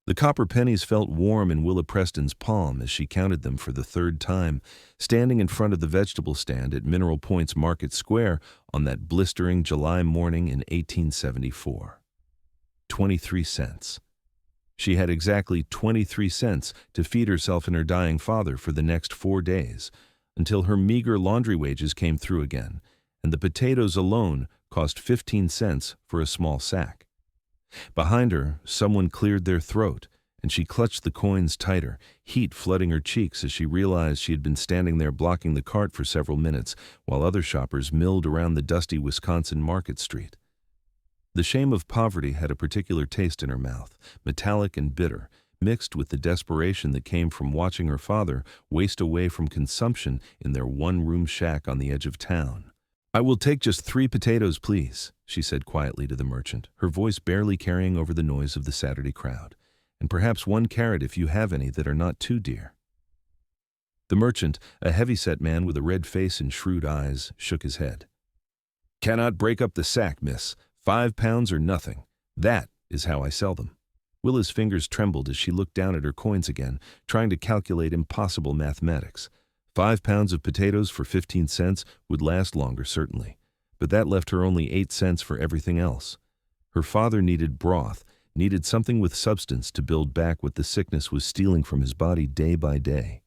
The copper pennies felt warm in Willa Preston's palm as she counted them for the third time, standing in front of the vegetable stand at Mineral Point's Market Square on that blistering July morning in 1874. 23 cents. She had exactly 23 cents to feed herself and her dying father for the next 4 days, until her meager laundry wages came through again, and the potatoes alone cost 15 cents for a small sack. Behind her, someone cleared their throat, and she clutched the coins tighter, heat flooding her cheeks as she realized she had been standing there blocking the cart for several minutes while other shoppers milled around the dusty Wisconsin Market Street. The shame of poverty had a particular taste in her mouth, metallic and bitter, mixed with the desperation that came from watching her father waste away from consumption in their one-room shack on the edge of town. "I will take just 3 potatoes, please," she said quietly to the merchant, her voice barely carrying over the noise of the Saturday crowd. "And perhaps 1 carrot if you have any that are not too dear." The merchant, a heavy-set man with a red face and shrewd eyes, shook his head. "Cannot break up the sack, miss. 5 pounds or nothing. That is how I sell them." Willa's fingers trembled as she looked down at her coins again, trying to calculate impossible mathematics. 5 pounds of potatoes for 15 cents would last longer, certainly, but that left her only 8 cents for everything else. Her father needed broth, needed something with substance to build back what the sickness was stealing from his body day by day.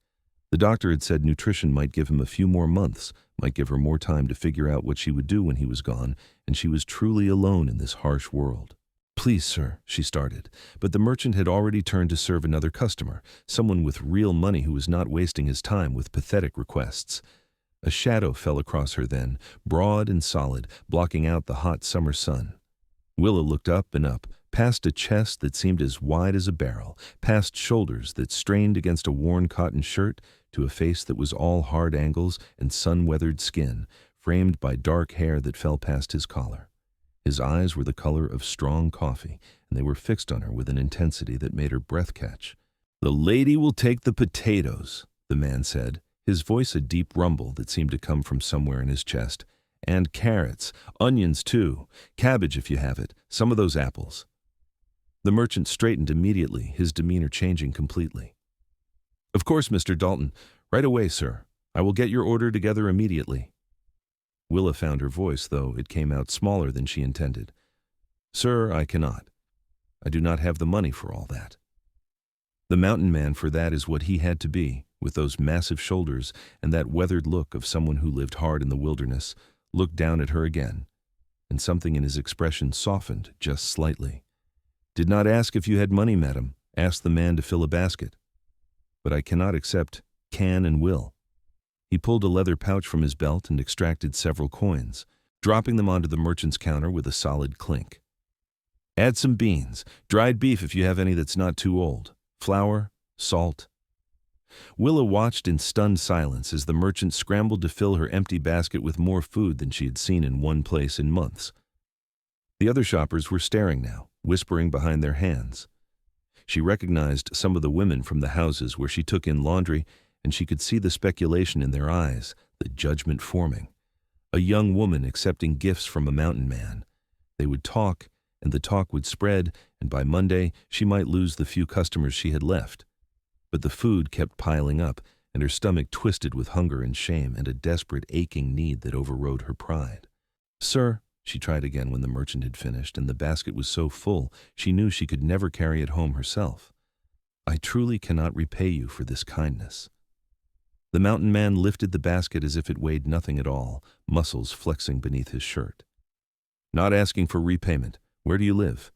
The doctor had said nutrition might give him a few more months, might give her more time to figure out what she would do when he was gone, and she was truly alone in this harsh world. "Please, sir," she started, but the merchant had already turned to serve another customer, someone with real money who was not wasting his time with pathetic requests. A shadow fell across her then, broad and solid, blocking out the hot summer sun. Willa looked up and up, past a chest that seemed as wide as a barrel, past shoulders that strained against a worn cotton shirt, to a face that was all hard angles and sun-weathered skin, framed by dark hair that fell past his collar. His eyes were the color of strong coffee, and they were fixed on her with an intensity that made her breath catch. "The lady will take the potatoes," the man said, his voice a deep rumble that seemed to come from somewhere in his chest. "And carrots, onions too, cabbage if you have it, some of those apples." The merchant straightened immediately, his demeanor changing completely. "Of course, Mr. Dalton. Right away, sir. I will get your order together immediately." Willa found her voice, though it came out smaller than she intended. "Sir, I cannot. I do not have the money for all that." The mountain man for that is what he had to be, with those massive shoulders and that weathered look of someone who lived hard in the wilderness, looked down at her again, and something in his expression softened just slightly. "Did not ask if you had money, madam. Asked the man to fill a basket. But I cannot accept, can and will." He pulled a leather pouch from his belt and extracted several coins, dropping them onto the merchant's counter with a solid clink. "Add some beans, dried beef if you have any that's not too old, flour, salt." Willa watched in stunned silence as the merchant scrambled to fill her empty basket with more food than she had seen in one place in months. The other shoppers were staring now, whispering behind their hands. She recognized some of the women from the houses where she took in laundry, and she could see the speculation in their eyes, the judgment forming. A young woman accepting gifts from a mountain man. They would talk, and the talk would spread, and by Monday she might lose the few customers she had left. But the food kept piling up, and her stomach twisted with hunger and shame and a desperate aching need that overrode her pride. "Sir," she tried again when the merchant had finished, and the basket was so full she knew she could never carry it home herself. "I truly cannot repay you for this kindness." The mountain man lifted the basket as if it weighed nothing at all, muscles flexing beneath his shirt. "Not asking for repayment. Where do you live?"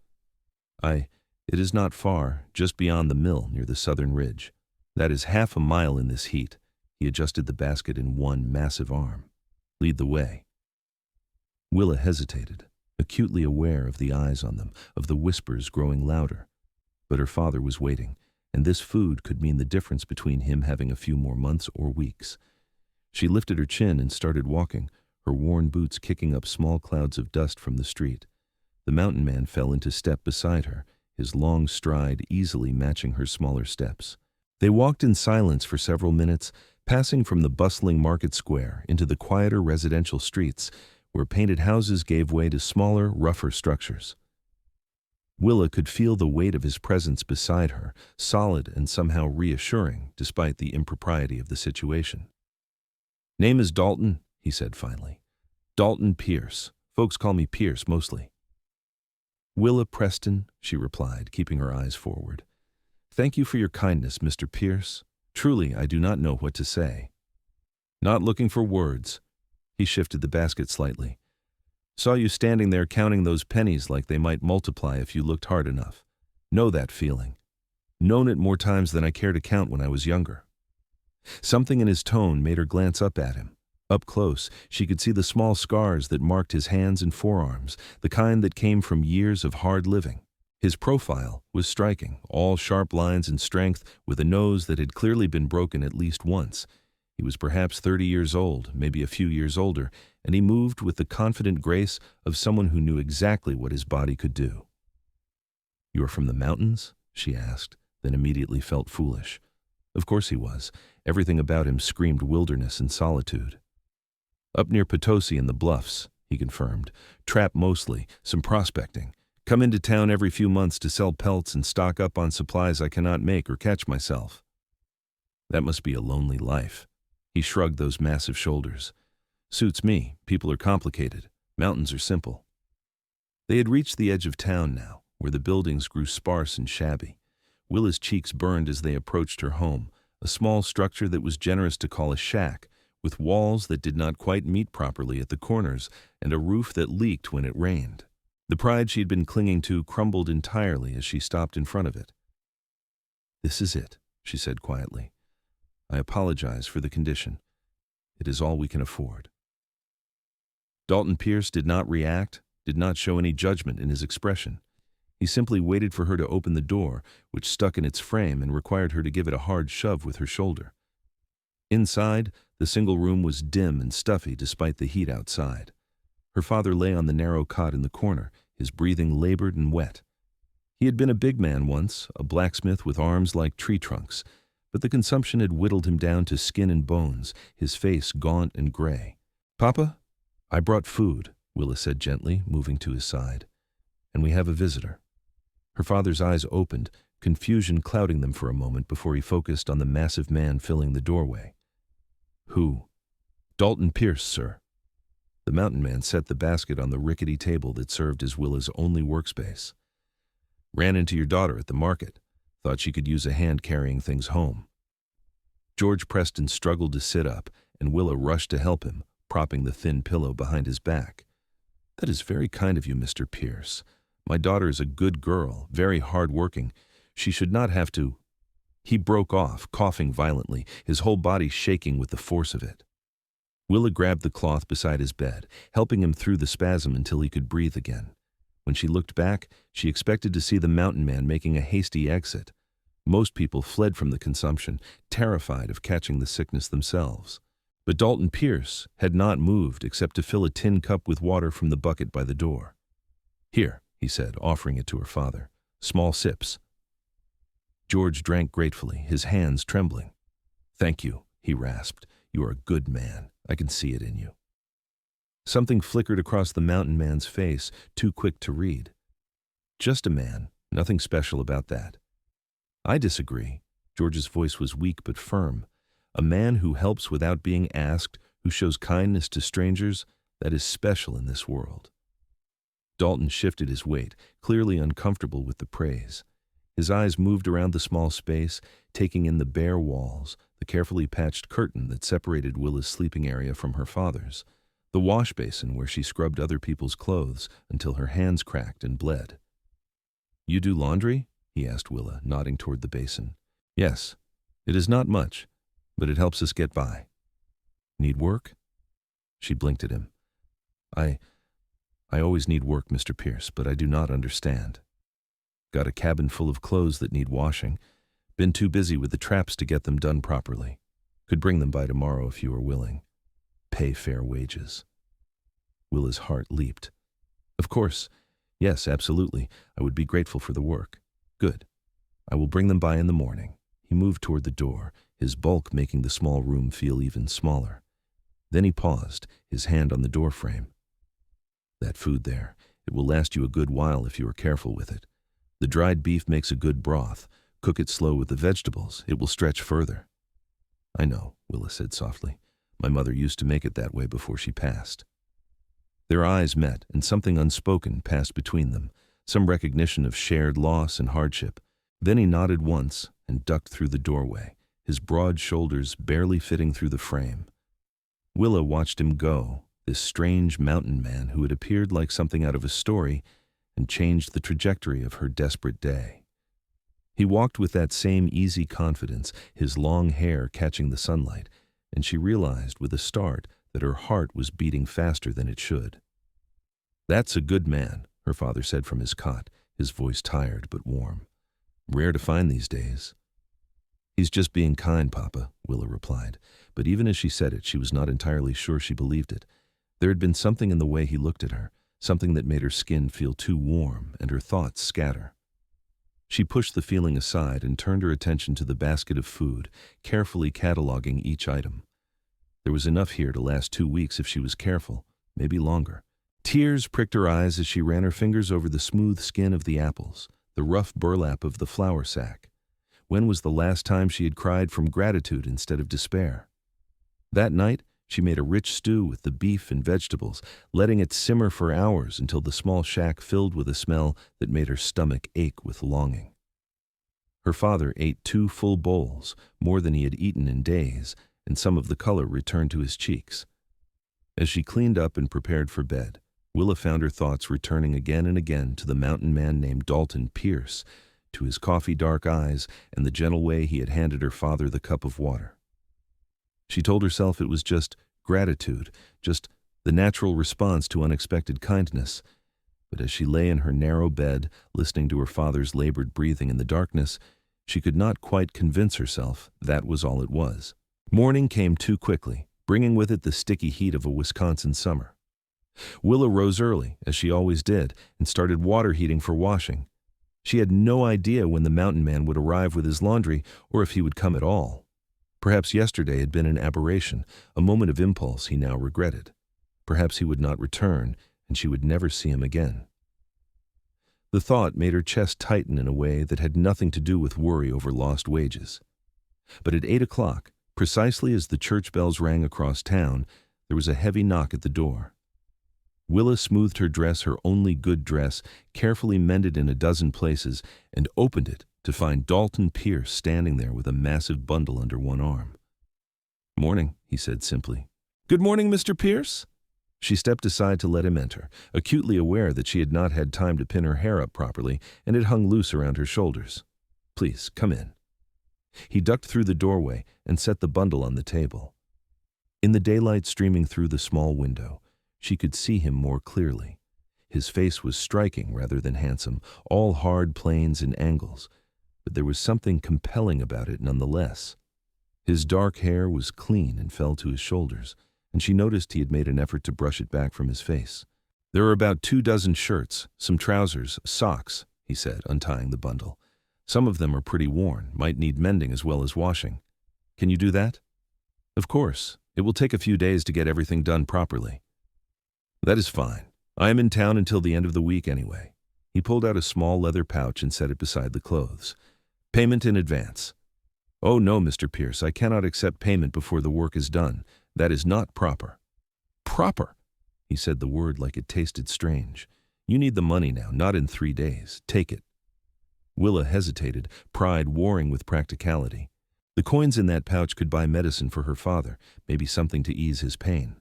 It is not far, just beyond the mill near the southern ridge. That is half a mile in this heat." He adjusted the basket in one massive arm. "Lead the way." Willa hesitated, acutely aware of the eyes on them, of the whispers growing louder. But her father was waiting, and this food could mean the difference between him having a few more months or weeks. She lifted her chin and started walking, her worn boots kicking up small clouds of dust from the street. The mountain man fell into step beside her, his long stride easily matching her smaller steps. They walked in silence for several minutes, passing from the bustling market square into the quieter residential streets, where painted houses gave way to smaller, rougher structures. Willa could feel the weight of his presence beside her, solid and somehow reassuring, despite the impropriety of the situation. "Name is Dalton," he said finally. "Dalton Pierce. Folks call me Pierce, mostly." "Willa Preston," she replied, keeping her eyes forward. "Thank you for your kindness, Mr. Pierce. Truly, I do not know what to say." "Not looking for words." He shifted the basket slightly. "Saw you standing there counting those pennies like they might multiply if you looked hard enough. Know that feeling. Known it more times than I care to count when I was younger." Something in his tone made her glance up at him. Up close, she could see the small scars that marked his hands and forearms, the kind that came from years of hard living. His profile was striking, all sharp lines and strength, with a nose that had clearly been broken at least once. He was perhaps 30 years old, maybe a few years older, and he moved with the confident grace of someone who knew exactly what his body could do. "You are from the mountains?" she asked, then immediately felt foolish. Of course he was. Everything about him screamed wilderness and solitude. "Up near Potosi in the Bluffs," he confirmed. "Trap mostly, some prospecting. Come into town every few months to sell pelts and stock up on supplies I cannot make or catch myself." "That must be a lonely life." He shrugged those massive shoulders. "Suits me. People are complicated. Mountains are simple." They had reached the edge of town now, where the buildings grew sparse and shabby. Willa's cheeks burned as they approached her home, a small structure that was generous to call a shack, with walls that did not quite meet properly at the corners and a roof that leaked when it rained. The pride she had been clinging to crumbled entirely as she stopped in front of it. "This is it," she said quietly. "I apologize for the condition. It is all we can afford." Dalton Pierce did not react, did not show any judgment in his expression. He simply waited for her to open the door, which stuck in its frame and required her to give it a hard shove with her shoulder. Inside, the single room was dim and stuffy despite the heat outside. Her father lay on the narrow cot in the corner, his breathing labored and wet. He had been a big man once, a blacksmith with arms like tree trunks, but the consumption had whittled him down to skin and bones, his face gaunt and gray. "Papa, I brought food," Willa said gently, moving to his side. "And we have a visitor." Her father's eyes opened, confusion clouding them for a moment before he focused on the massive man filling the doorway. "Who?" "Dalton Pierce, sir." The mountain man set the basket on the rickety table that served as Willa's only workspace. "Ran into your daughter at the market. Thought she could use a hand carrying things home." George Preston struggled to sit up, and Willa rushed to help him, propping the thin pillow behind his back. "That is very kind of you, Mr. Pierce. My daughter is a good girl, very hard-working. She should not have to—" He broke off, coughing violently, his whole body shaking with the force of it. Willa grabbed the cloth beside his bed, helping him through the spasm until he could breathe again. When she looked back, she expected to see the mountain man making a hasty exit. Most people fled from the consumption, terrified of catching the sickness themselves. But Dalton Pierce had not moved except to fill a tin cup with water from the bucket by the door. "Here," he said, offering it to her father. "Small sips." George drank gratefully, his hands trembling. "Thank you," he rasped. "You are a good man. I can see it in you." Something flickered across the mountain man's face, too quick to read. "Just a man. Nothing special about that." "I disagree." George's voice was weak but firm. "A man who helps without being asked, who shows kindness to strangers, that is special in this world." Dalton shifted his weight, clearly uncomfortable with the praise. His eyes moved around the small space, taking in the bare walls, the carefully patched curtain that separated Willa's sleeping area from her father's, the wash basin where she scrubbed other people's clothes until her hands cracked and bled. "You do laundry?" he asked Willa, nodding toward the basin. "Yes. It is not much, but it helps us get by." "Need work?" She blinked at him. I always need work, Mr. Pierce, but I do not understand. Got a cabin full of clothes that need washing. Been too busy with the traps to get them done properly. Could bring them by tomorrow if you are willing. Pay fair wages." Willa's heart leaped. "Of course. Yes, absolutely. I would be grateful for the work." "Good. I will bring them by in the morning." He moved toward the door, his bulk making the small room feel even smaller. Then he paused, his hand on the door frame. "That food there, it will last you a good while if you are careful with it. The dried beef makes a good broth. Cook it slow with the vegetables. It will stretch further." "I know," Willa said softly. "My mother used to make it that way before she passed." Their eyes met, and something unspoken passed between them, some recognition of shared loss and hardship. Then he nodded once and ducked through the doorway, his broad shoulders barely fitting through the frame. Willa watched him go, this strange mountain man who had appeared like something out of a story and changed the trajectory of her desperate day. He walked with that same easy confidence, his long hair catching the sunlight, and she realized with a start that her heart was beating faster than it should. "That's a good man," her father said from his cot, his voice tired but warm. "Rare to find these days." "He's just being kind, Papa," Willa replied, but even as she said it, she was not entirely sure she believed it. There had been something in the way he looked at her, something that made her skin feel too warm and her thoughts scatter. She pushed the feeling aside and turned her attention to the basket of food, carefully cataloging each item. There was enough here to last 2 weeks if she was careful, maybe longer. Tears pricked her eyes as she ran her fingers over the smooth skin of the apples, the rough burlap of the flour sack. When was the last time she had cried from gratitude instead of despair? That night, she made a rich stew with the beef and vegetables, letting it simmer for hours until the small shack filled with a smell that made her stomach ache with longing. Her father ate 2 full bowls, more than he had eaten in days, and some of the color returned to his cheeks. As she cleaned up and prepared for bed, Willa found her thoughts returning again and again to the mountain man named Dalton Pierce, to his coffee-dark eyes and the gentle way he had handed her father the cup of water. She told herself it was just gratitude, just the natural response to unexpected kindness. But as she lay in her narrow bed, listening to her father's labored breathing in the darkness, she could not quite convince herself that was all it was. Morning came too quickly, bringing with it the sticky heat of a Wisconsin summer. Willa rose early, as she always did, and started water heating for washing. She had no idea when the mountain man would arrive with his laundry, or if he would come at all. Perhaps yesterday had been an aberration, a moment of impulse he now regretted. Perhaps he would not return, and she would never see him again. The thought made her chest tighten in a way that had nothing to do with worry over lost wages. But at 8 o'clock, precisely as the church bells rang across town, there was a heavy knock at the door. Willa smoothed her dress, her only good dress, carefully mended in a dozen places, and opened it to find Dalton Pierce standing there with a massive bundle under one arm. "Morning," he said simply. "Good morning, Mr. Pierce." She stepped aside to let him enter, acutely aware that she had not had time to pin her hair up properly, and it hung loose around her shoulders. "Please, come in." He ducked through the doorway and set the bundle on the table. In the daylight streaming through the small window, she could see him more clearly. His face was striking rather than handsome, all hard planes and angles, but there was something compelling about it nonetheless. His dark hair was clean and fell to his shoulders, and she noticed he had made an effort to brush it back from his face. "There are about 24 shirts, some trousers, socks," he said, untying the bundle. "Some of them are pretty worn, might need mending as well as washing. Can you do that?" "Of course. It will take a few days to get everything done properly." "That is fine. I am in town until the end of the week anyway." He pulled out a small leather pouch and set it beside the clothes. "Payment in advance." "Oh no, Mr. Pierce, I cannot accept payment before the work is done. That is not proper." "Proper?" He said the word like it tasted strange. "You need the money now, not in 3 days. Take it." Willa hesitated, pride warring with practicality. The coins in that pouch could buy medicine for her father, maybe something to ease his pain.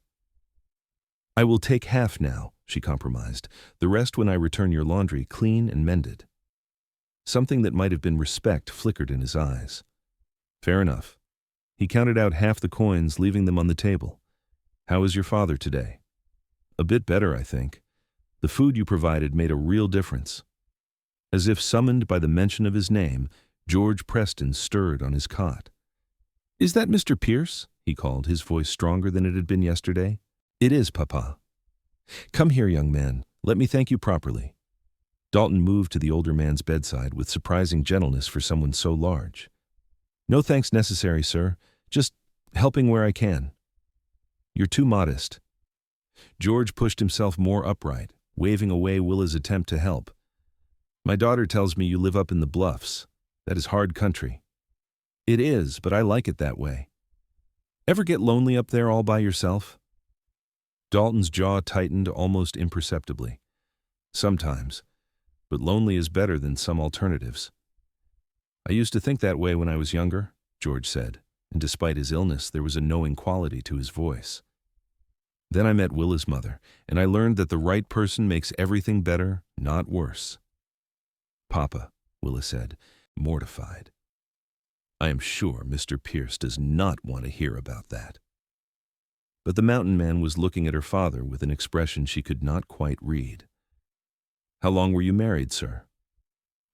"I will take half now," she compromised. "The rest when I return your laundry, clean and mended." Something that might have been respect flickered in his eyes. "Fair enough." He counted out half the coins, leaving them on the table. "How is your father today?" "A bit better, I think. The food you provided made a real difference." As if summoned by the mention of his name, George Preston stirred on his cot. "Is that Mr. Pierce?" he called, his voice stronger than it had been yesterday. "It is, Papa." "Come here, young man. Let me thank you properly." Dalton moved to the older man's bedside with surprising gentleness for someone so large. "No thanks necessary, sir. Just helping where I can." "You're too modest." George pushed himself more upright, waving away Willa's attempt to help. My daughter tells me you live up in the bluffs. That is hard country. It is, but I like it that way. Ever get lonely up there all by yourself? Dalton's jaw tightened almost imperceptibly. Sometimes, but lonely is better than some alternatives. I used to think that way when I was younger, George said, and despite his illness, there was a knowing quality to his voice. Then I met Willa's mother, and I learned that the right person makes everything better, not worse. Papa, Willa said, mortified. I am sure Mr. Pierce does not want to hear about that. But the mountain man was looking at her father with an expression she could not quite read. How long were you married, sir?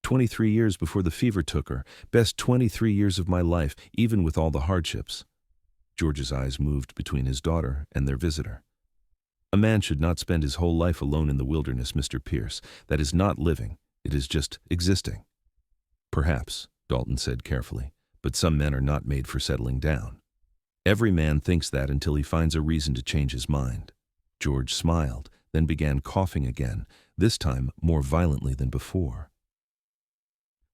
23 years before the fever took her. Best 23 years of my life, even with all the hardships. George's eyes moved between his daughter and their visitor. A man should not spend his whole life alone in the wilderness, Mr. Pierce. That is not living. It is just existing. Perhaps, Dalton said carefully, but some men are not made for settling down. Every man thinks that until he finds a reason to change his mind. George smiled, then began coughing again, this time more violently than before.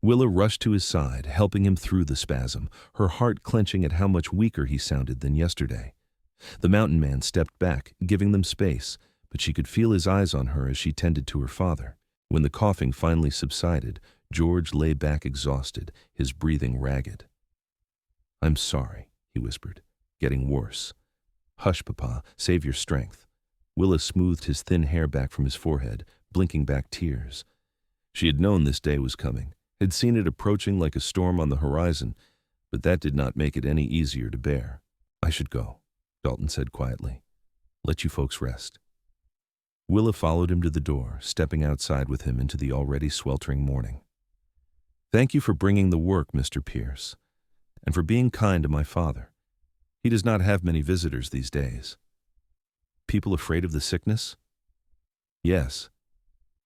Willa rushed to his side, helping him through the spasm, her heart clenching at how much weaker he sounded than yesterday. The mountain man stepped back, giving them space, but she could feel his eyes on her as she tended to her father. When the coughing finally subsided, George lay back exhausted, his breathing ragged. I'm sorry, he whispered, getting worse. Hush, Papa, save your strength. Willa smoothed his thin hair back from his forehead, blinking back tears. She had known this day was coming, had seen it approaching like a storm on the horizon, but that did not make it any easier to bear. I should go, Dalton said quietly. Let you folks rest. Willa followed him to the door, stepping outside with him into the already sweltering morning. Thank you for bringing the work, Mr. Pierce, and for being kind to my father. He does not have many visitors these days. People afraid of the sickness? Yes,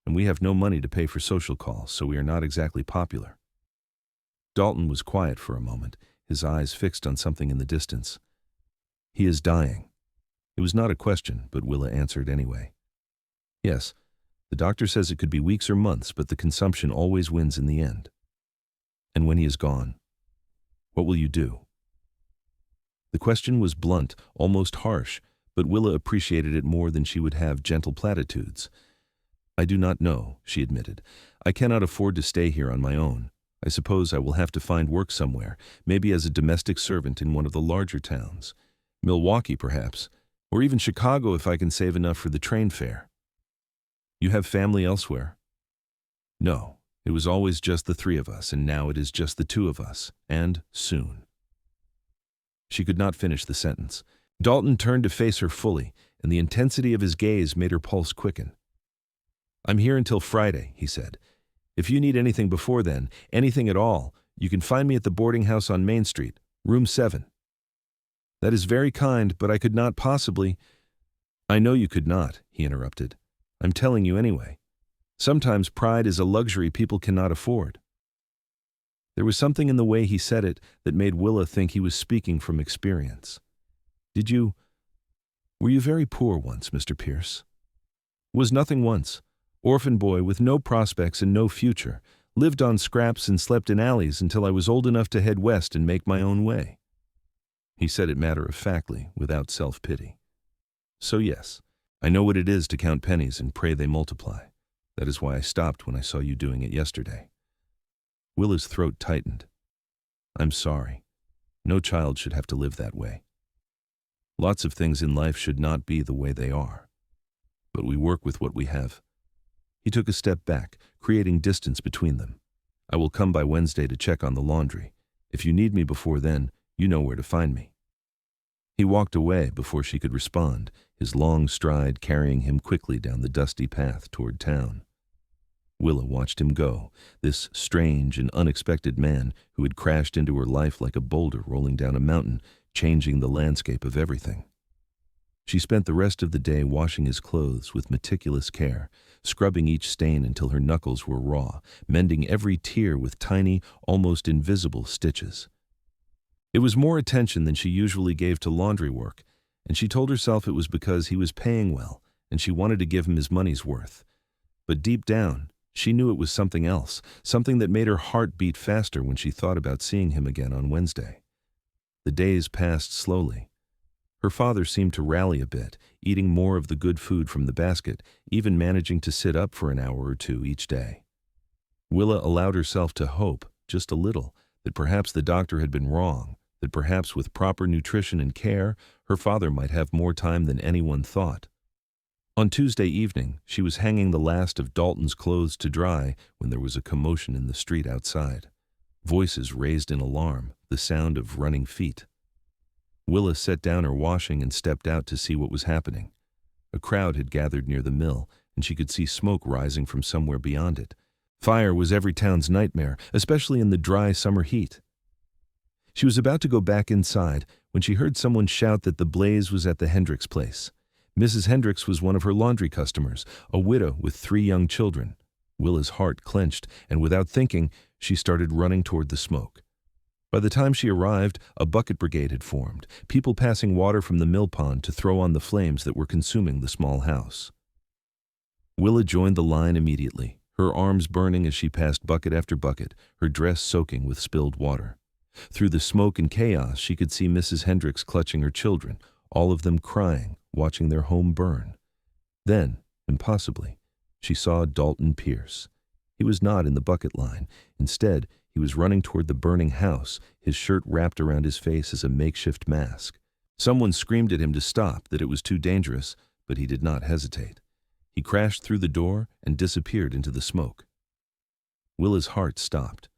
and we have no money to pay for social calls, so we are not exactly popular. Dalton was quiet for a moment, his eyes fixed on something in the distance. He is dying. It was not a question, but Willa answered anyway. Yes, the doctor says it could be weeks or months, but the consumption always wins in the end. And when he is gone, what will you do? The question was blunt, almost harsh, but Willa appreciated it more than she would have gentle platitudes. I do not know, she admitted. I cannot afford to stay here on my own. I suppose I will have to find work somewhere, maybe as a domestic servant in one of the larger towns. Milwaukee, perhaps, or even Chicago if I can save enough for the train fare. You have family elsewhere? No, it was always just the three of us, and now it is just the two of us, and soon. She could not finish the sentence. Dalton turned to face her fully, and the intensity of his gaze made her pulse quicken. I'm here until Friday, he said. If you need anything before then, anything at all, you can find me at the boarding house on Main Street, room 7. That is very kind, but I could not possibly— I know you could not, he interrupted. I'm telling you anyway. Sometimes pride is a luxury people cannot afford. There was something in the way he said it that made Willa think he was speaking from experience. Were you very poor once, Mr. Pierce? Was nothing once. Orphan boy with no prospects and no future. Lived on scraps and slept in alleys until I was old enough to head west and make my own way. He said it matter-of-factly, without self-pity. So yes, I know what it is to count pennies and pray they multiply. That is why I stopped when I saw you doing it yesterday. Willa's throat tightened. I'm sorry. No child should have to live that way. Lots of things in life should not be the way they are. But we work with what we have. He took a step back, creating distance between them. I will come by Wednesday to check on the laundry. If you need me before then, you know where to find me. He walked away before she could respond, his long stride carrying him quickly down the dusty path toward town. Willa watched him go, this strange and unexpected man who had crashed into her life like a boulder rolling down a mountain, changing the landscape of everything. She spent the rest of the day washing his clothes with meticulous care, scrubbing each stain until her knuckles were raw, mending every tear with tiny, almost invisible stitches. It was more attention than she usually gave to laundry work, and she told herself it was because he was paying well, and she wanted to give him his money's worth. But deep down, She knew it was something else, something that made her heart beat faster when she thought about seeing him again on Wednesday. The days passed slowly. Her father seemed to rally a bit, eating more of the good food from the basket, even managing to sit up for an hour or two each day. Willa allowed herself to hope, just a little, that perhaps the doctor had been wrong, that perhaps with proper nutrition and care, her father might have more time than anyone thought. On Tuesday evening, she was hanging the last of Dalton's clothes to dry when there was a commotion in the street outside. Voices raised in alarm, the sound of running feet. Willa set down her washing and stepped out to see what was happening. A crowd had gathered near the mill, and she could see smoke rising from somewhere beyond it. Fire was every town's nightmare, especially in the dry summer heat. She was about to go back inside when she heard someone shout that the blaze was at the Hendricks place. Mrs. Hendricks was one of her laundry customers, a widow with 3 young children. Willa's heart clenched, and without thinking, she started running toward the smoke. By the time she arrived, a bucket brigade had formed, people passing water from the mill pond to throw on the flames that were consuming the small house. Willa joined the line immediately, her arms burning as she passed bucket after bucket, her dress soaking with spilled water. Through the smoke and chaos, she could see Mrs. Hendricks clutching her children, all of them crying, watching their home burn. Then, impossibly, she saw Dalton Pierce. He was not in the bucket line. Instead, he was running toward the burning house, his shirt wrapped around his face as a makeshift mask. Someone screamed at him to stop, that it was too dangerous, but he did not hesitate. He crashed through the door and disappeared into the smoke. Willa's heart stopped.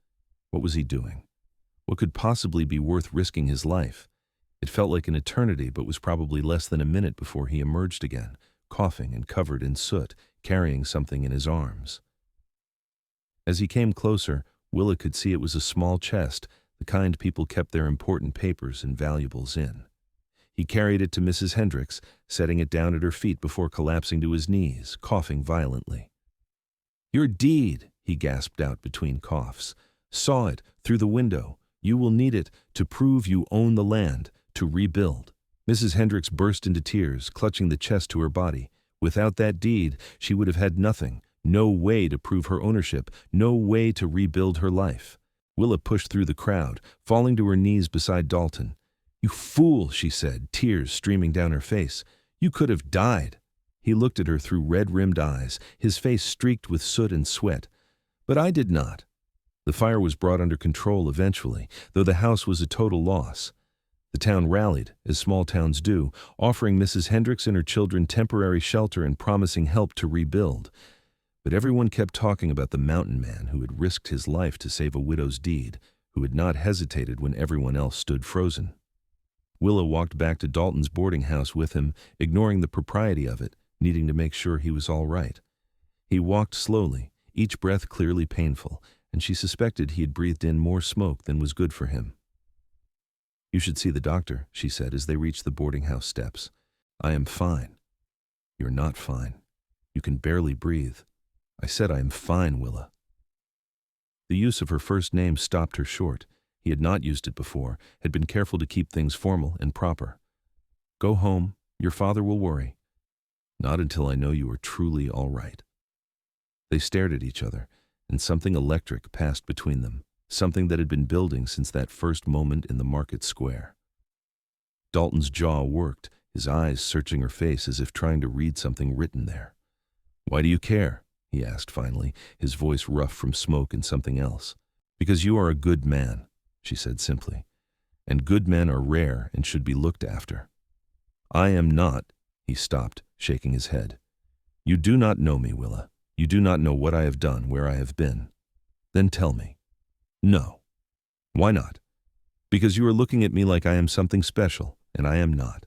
What was he doing? What could possibly be worth risking his life? It felt like an eternity, but was probably less than a minute before he emerged again, coughing and covered in soot, carrying something in his arms. As he came closer, Willa could see it was a small chest, the kind people kept their important papers and valuables in. He carried it to Mrs. Hendricks, setting it down at her feet before collapsing to his knees, coughing violently. "Your deed," he gasped out between coughs. "Saw it, through the window. You will need it to prove you own the land, to rebuild." Mrs. Hendricks burst into tears, clutching the chest to her body. Without that deed, she would have had nothing, no way to prove her ownership, no way to rebuild her life. Willa pushed through the crowd, falling to her knees beside Dalton. "You fool," she said, tears streaming down her face. "You could have died." He looked at her through red-rimmed eyes, his face streaked with soot and sweat. "But I did not." The fire was brought under control eventually, though the house was a total loss. The town rallied, as small towns do, offering Mrs. Hendricks and her children temporary shelter and promising help to rebuild. But everyone kept talking about the mountain man who had risked his life to save a widow's deed, who had not hesitated when everyone else stood frozen. Willa walked back to Dalton's boarding house with him, ignoring the propriety of it, needing to make sure he was all right. He walked slowly, each breath clearly painful, and she suspected he had breathed in more smoke than was good for him. "You should see the doctor," she said as they reached the boarding house steps. "I am fine." "You're not fine. You can barely breathe." "I said I am fine, Willa." The use of her first name stopped her short. He had not used it before, had been careful to keep things formal and proper. "Go home. Your father will worry." "Not until I know you are truly all right." They stared at each other, and something electric passed between them, something that had been building since that first moment in the market square. Dalton's jaw worked, his eyes searching her face as if trying to read something written there. "Why do you care?" he asked finally, his voice rough from smoke and something else. "Because you are a good man," she said simply. "And good men are rare and should be looked after." "I am not," he stopped, shaking his head. "You do not know me, Willa. You do not know what I have done, where I have been." "Then tell me." "No." "Why not?" "Because you are looking at me like I am something special, and I am not.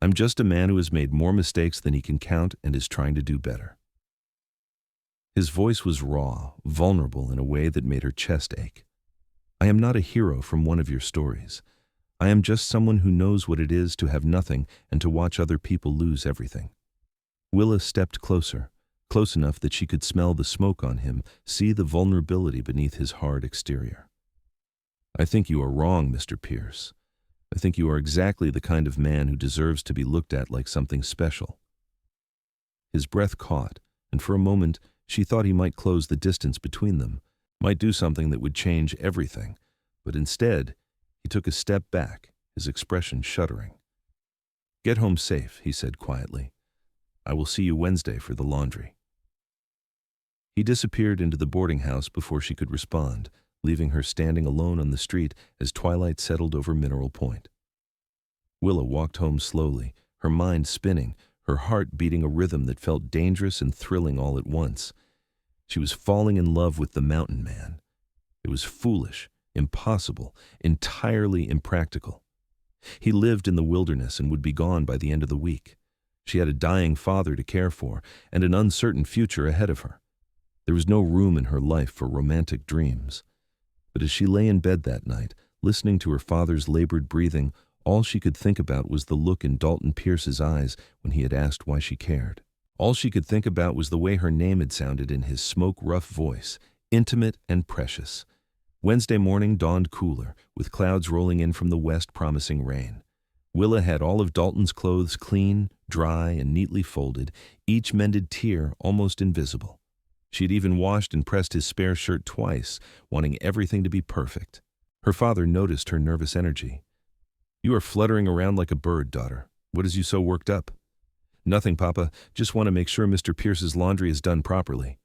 I'm just a man who has made more mistakes than he can count and is trying to do better." His voice was raw, vulnerable in a way that made her chest ache. "I am not a hero from one of your stories. I am just someone who knows what it is to have nothing and to watch other people lose everything." Willa stepped closer, close enough that she could smell the smoke on him, see the vulnerability beneath his hard exterior. "I think you are wrong, Mr. Pierce. I think you are exactly the kind of man who deserves to be looked at like something special." His breath caught, and for a moment She thought he might close the distance between them, might do something that would change everything, but instead, he took a step back, his expression shuddering. "Get home safe," he said quietly. "I will see you Wednesday for the laundry." He disappeared into the boarding house before she could respond, leaving her standing alone on the street as twilight settled over Mineral Point. Willa walked home slowly, her mind spinning, her heart beating a rhythm that felt dangerous and thrilling all at once. She was falling in love with the mountain man. It was foolish, impossible, entirely impractical. He lived in the wilderness and would be gone by the end of the week. She had a dying father to care for and an uncertain future ahead of her. There was no room in her life for romantic dreams. But as she lay in bed that night, listening to her father's labored breathing, all she could think about was the look in Dalton Pierce's eyes when he had asked why she cared. All she could think about was the way her name had sounded in his smoke-rough voice, intimate and precious. Wednesday morning dawned cooler, with clouds rolling in from the west promising rain. Willa had all of Dalton's clothes clean, dry, and neatly folded, each mended tear almost invisible. She had even washed and pressed his spare shirt twice, wanting everything to be perfect. Her father noticed her nervous energy. "You are fluttering around like a bird, daughter. What has you so worked up?" "Nothing, Papa. Just want to make sure Mr. Pierce's laundry is done properly."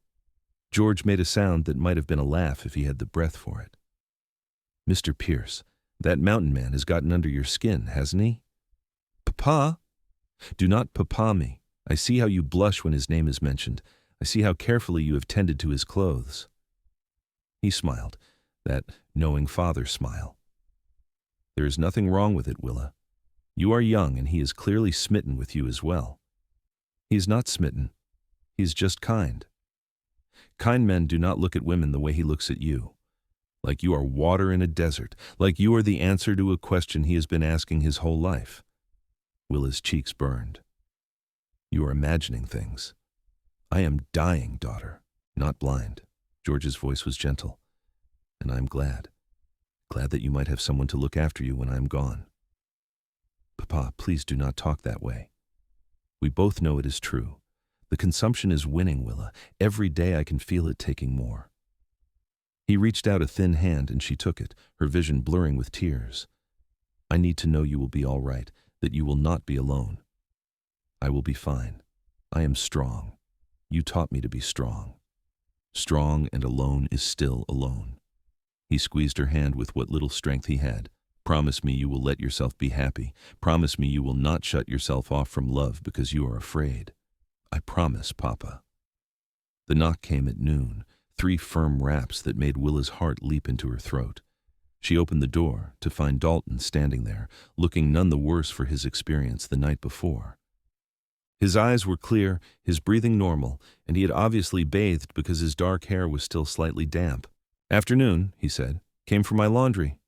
George made a sound that might have been a laugh if he had the breath for it. "Mr. Pierce, that mountain man has gotten under your skin, hasn't he?" "Papa!" "Do not papa me. I see how you blush when his name is mentioned. I see how carefully you have tended to his clothes." He smiled, that knowing father smile. "There is nothing wrong with it, Willa. You are young, and he is clearly smitten with you as well." "He is not smitten. He is just kind. Kind men do not look at women the way he looks at you. Like you are water in a desert, like you are the answer to a question he has been asking his whole life." Willa's cheeks burned. "You are imagining things. I am dying, daughter, not blind." George's voice was gentle. "And I am glad that you might have someone to look after you when I am gone." "Papa, please do not talk that way. We both know it is true. The consumption is winning, Willa. Every day I can feel it taking more." He reached out a thin hand and she took it, her vision blurring with tears. "I need to know you will be all right, that you will not be alone." "I will be fine. I am strong. You taught me to be strong. Strong and alone is still alone." He squeezed her hand with what little strength he had. "Promise me you will let yourself be happy. Promise me you will not shut yourself off from love because you are afraid." "I promise, Papa." The knock came at noon, 3 firm raps that made Willa's heart leap into her throat. She opened the door to find Dalton standing there, looking none the worse for his experience the night before. His eyes were clear, his breathing normal, and he had obviously bathed because his dark hair was still slightly damp. "Afternoon," he said. "Came for my laundry."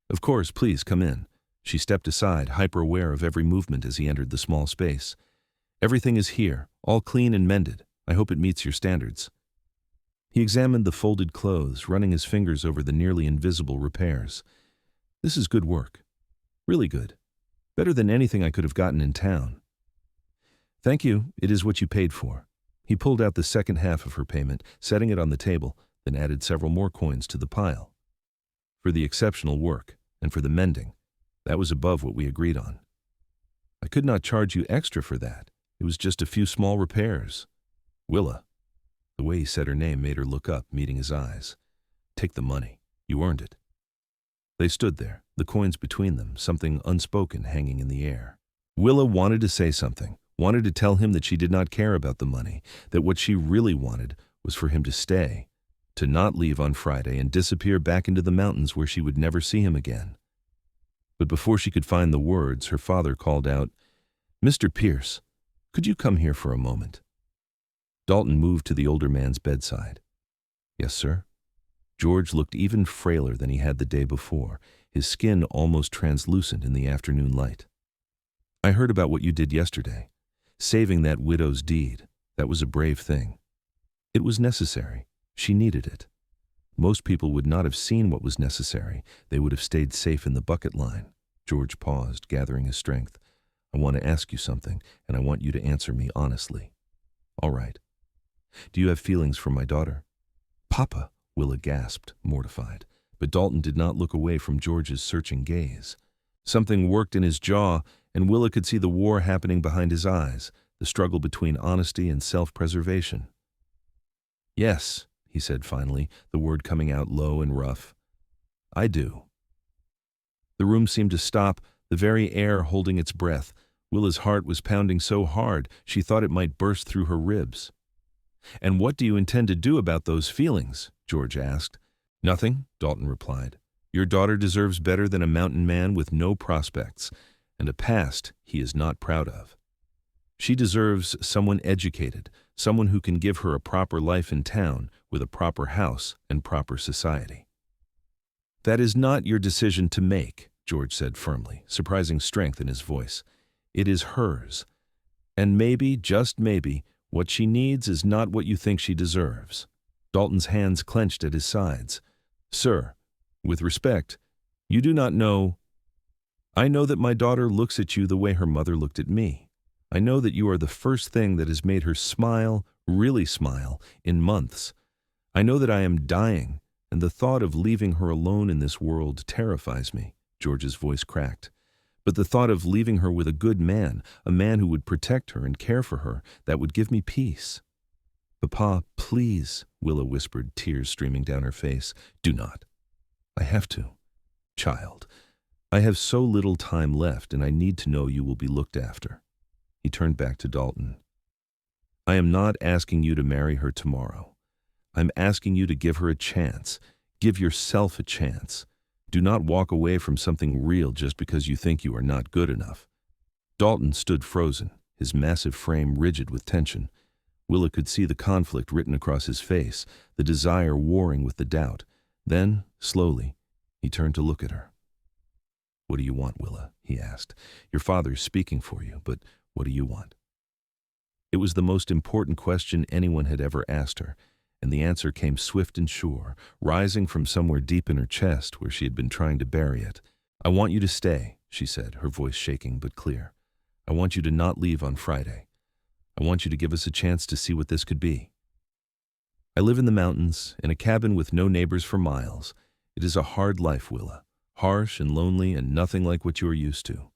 "Of course, please come in." She stepped aside, hyper-aware of every movement as he entered the small space. "Everything is here, all clean and mended. I hope it meets your standards." He examined the folded clothes, running his fingers over the nearly invisible repairs. "This is good work. Really good. Better than anything I could have gotten in town." "Thank you. It is what you paid for." He pulled out the second half of her payment, setting it on the table, then added several more coins to the pile. "For the exceptional work, and for the mending. That was above what we agreed on." "I could not charge you extra for that. It was just a few small repairs." "Willa." The way he said her name made her look up, meeting his eyes. "Take the money. You earned it." They stood there, the coins between them, something unspoken hanging in the air. Willa wanted to say something, wanted to tell him that she did not care about the money, that what she really wanted was for him to stay, to not leave on Friday and disappear back into the mountains where she would never see him again. But before she could find the words, her father called out, "Mr. Pierce, could you come here for a moment?" Dalton moved to the older man's bedside. "Yes, sir." George looked even frailer than he had the day before, his skin almost translucent in the afternoon light. "I heard about what you did yesterday. Saving that widow's deed, that was a brave thing. It was necessary. She needed it. Most people would not have seen what was necessary. They would have stayed safe in the bucket line." George paused, gathering his strength. "I want to ask you something, and I want you to answer me honestly." "All right." Do you have feelings for my daughter?" "Papa," Willa gasped, mortified. But Dalton did not look away from George's searching gaze. Something worked in his jaw, and Willa could see the war happening behind his eyes, the struggle between honesty and self-preservation. "Yes," he said finally, the word coming out low and rough. "I do." The room seemed to stop, the very air holding its breath. Willa's heart was pounding so hard she thought it might burst through her ribs. "And what do you intend to do about those feelings?" George asked. "Nothing," Dalton replied. "Your daughter deserves better than a mountain man with no prospects, and a past he is not proud of. She deserves someone educated, someone who can give her a proper life in town with a proper house and proper society." "That is not your decision to make," George said firmly, surprising strength in his voice. "It is hers. And maybe, just maybe, what she needs is not what you think she deserves." Dalton's hands clenched at his sides. "Sir, with respect, you do not know. I know that my daughter looks at you the way her mother looked at me. I know that you are the first thing that has made her smile, really smile, in months. I know that I am dying, and the thought of leaving her alone in this world terrifies me." George's voice cracked. "But the thought of leaving her with a good man, a man who would protect her and care for her, that would give me peace." "Papa, please," Willa whispered, tears streaming down her face. "Do not." "I have to. Child, I have so little time left, and I need to know you will be looked after." He turned back to Dalton. "I am not asking you to marry her tomorrow. I'm asking you to give her a chance. Give yourself a chance. Do not walk away from something real just because you think you are not good enough." Dalton stood frozen, his massive frame rigid with tension. Willa could see the conflict written across his face, the desire warring with the doubt. Then, slowly, he turned to look at her. "What do you want, Willa?" he asked. "Your father's speaking for you, but what do you want?" It was the most important question anyone had ever asked her, and the answer came swift and sure, rising from somewhere deep in her chest where she had been trying to bury it. "I want you to stay," she said, her voice shaking but clear. "I want you to not leave on Friday. I want you to give us a chance to see what this could be. I live in the mountains, in a cabin with no neighbors for miles. It is a hard life, Willa, harsh and lonely and nothing like what you are used to.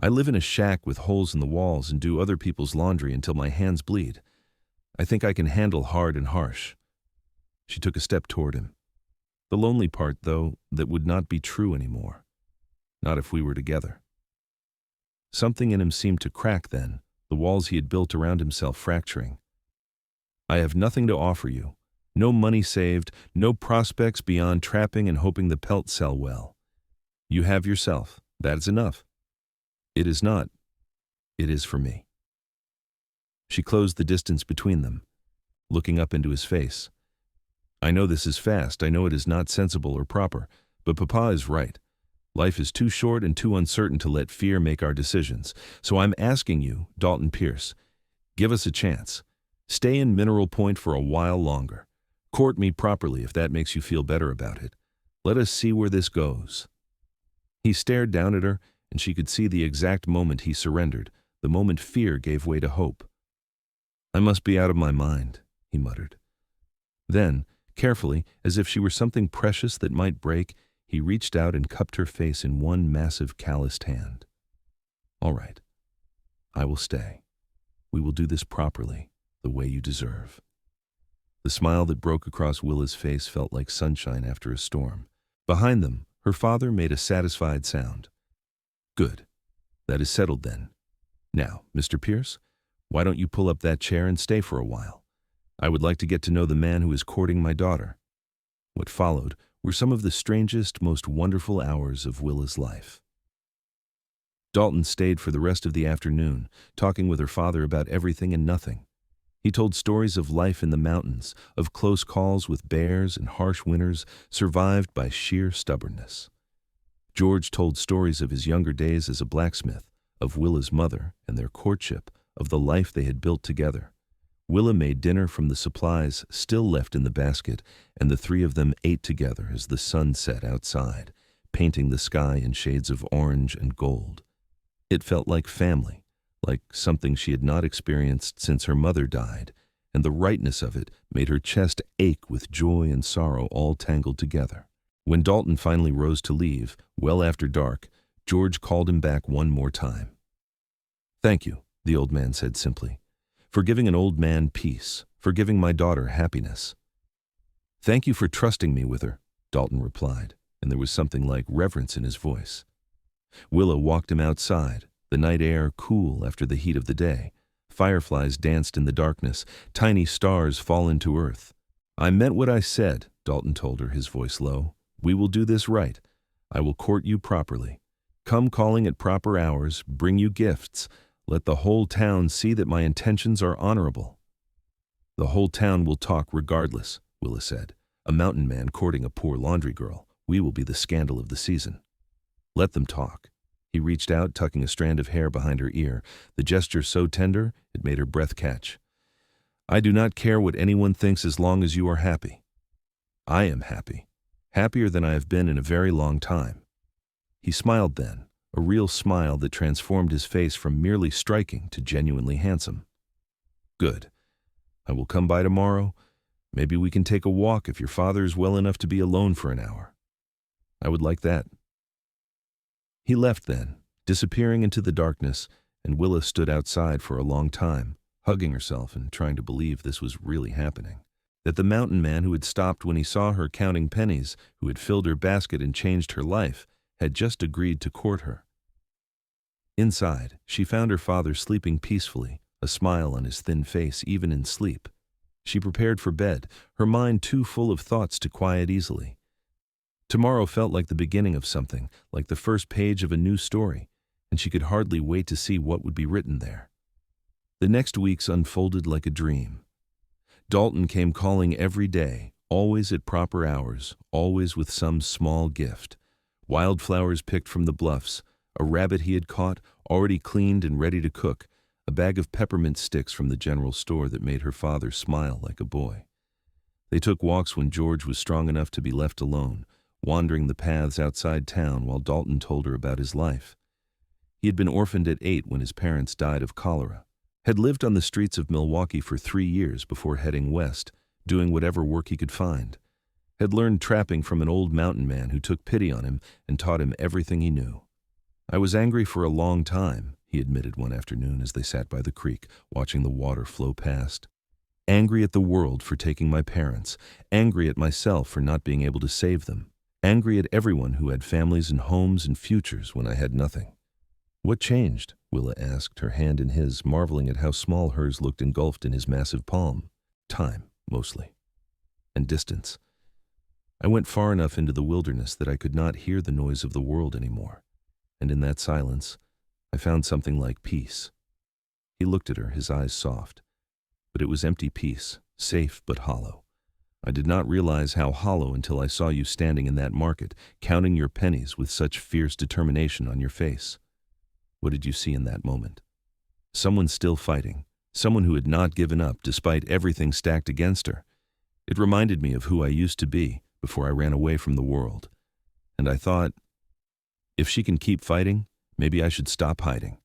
I live in a shack with holes in the walls and do other people's laundry until my hands bleed. I think I can handle hard and harsh." She took a step toward him. "The lonely part, though, that would not be true anymore. Not if we were together." Something in him seemed to crack then, the walls he had built around himself fracturing. "I have nothing to offer you. No money saved, no prospects beyond trapping and hoping the pelts sell well. You have yourself. That is enough." "It is not. It is for me." She closed the distance between them, looking up into his face. "I know this is fast. I know it is not sensible or proper, but Papa is right. Life is too short and too uncertain to let fear make our decisions. So I'm asking you, Dalton Pierce, give us a chance. Stay in Mineral Point for a while longer. Court me properly if that makes you feel better about it. Let us see where this goes." He stared down at her, and she could see the exact moment he surrendered, the moment fear gave way to hope. "I must be out of my mind," he muttered. Then, carefully, as if she were something precious that might break, he reached out and cupped her face in one massive calloused hand. "All right. I will stay. We will do this properly, the way you deserve." The smile that broke across Willa's face felt like sunshine after a storm. Behind them, her father made a satisfied sound. "Good. That is settled then. Now, Mr. Pierce, why don't you pull up that chair and stay for a while? I would like to get to know the man who is courting my daughter." What followed were some of the strangest, most wonderful hours of Willa's life. Dalton stayed for the rest of the afternoon, talking with her father about everything and nothing. He told stories of life in the mountains, of close calls with bears and harsh winters survived by sheer stubbornness. George told stories of his younger days as a blacksmith, of Willa's mother and their courtship, of the life they had built together. Willa made dinner from the supplies still left in the basket, and the three of them ate together as the sun set outside, painting the sky in shades of orange and gold. It felt like family, like something she had not experienced since her mother died, and the rightness of it made her chest ache with joy and sorrow all tangled together. When Dalton finally rose to leave, well after dark, George called him back one more time. "Thank you," the old man said simply, "for giving an old man peace, for giving my daughter happiness." "Thank you for trusting me with her," Dalton replied, and there was something like reverence in his voice. Willa walked him outside, the night air cool after the heat of the day. Fireflies danced in the darkness, tiny stars fallen to earth. "I meant what I said," Dalton told her, his voice low. "We will do this right. I will court you properly. Come calling at proper hours, bring you gifts. Let the whole town see that my intentions are honorable." "The whole town will talk regardless," Willa said. "A mountain man courting a poor laundry girl. We will be the scandal of the season." "Let them talk." He reached out, tucking a strand of hair behind her ear, the gesture so tender it made her breath catch. "I do not care what anyone thinks as long as you are happy. I am happy, happier than I have been in a very long time." He smiled then, a real smile that transformed his face from merely striking to genuinely handsome. "Good. I will come by tomorrow. Maybe we can take a walk if your father is well enough to be alone for an hour." "I would like that." He left then, disappearing into the darkness, and Willa stood outside for a long time, hugging herself and trying to believe this was really happening. That the mountain man who had stopped when he saw her counting pennies, who had filled her basket and changed her life, had just agreed to court her. Inside, she found her father sleeping peacefully, a smile on his thin face even in sleep. She prepared for bed, her mind too full of thoughts to quiet easily. Tomorrow felt like the beginning of something, like the first page of a new story, and she could hardly wait to see what would be written there. The next weeks unfolded like a dream. Dalton came calling every day, always at proper hours, always with some small gift. Wildflowers picked from the bluffs, a rabbit he had caught, already cleaned and ready to cook, a bag of peppermint sticks from the general store that made her father smile like a boy. They took walks when George was strong enough to be left alone, wandering the paths outside town while Dalton told her about his life. He had been orphaned at 8 when his parents died of cholera, had lived on the streets of Milwaukee for 3 years before heading west, doing whatever work he could find, had learned trapping from an old mountain man who took pity on him and taught him everything he knew. "I was angry for a long time," he admitted one afternoon as they sat by the creek, watching the water flow past. "Angry at the world for taking my parents, angry at myself for not being able to save them. Angry at everyone who had families and homes and futures when I had nothing." "What changed?" Willa asked, her hand in his, marveling at how small hers looked engulfed in his massive palm. "Time, mostly. And distance. I went far enough into the wilderness that I could not hear the noise of the world anymore. And in that silence, I found something like peace." He looked at her, his eyes soft. "But it was empty peace, safe but hollow. I did not realize how hollow until I saw you standing in that market, counting your pennies with such fierce determination on your face." "What did you see in that moment?" "Someone still fighting, someone who had not given up despite everything stacked against her. It reminded me of who I used to be before I ran away from the world. And I thought, if she can keep fighting, maybe I should stop hiding."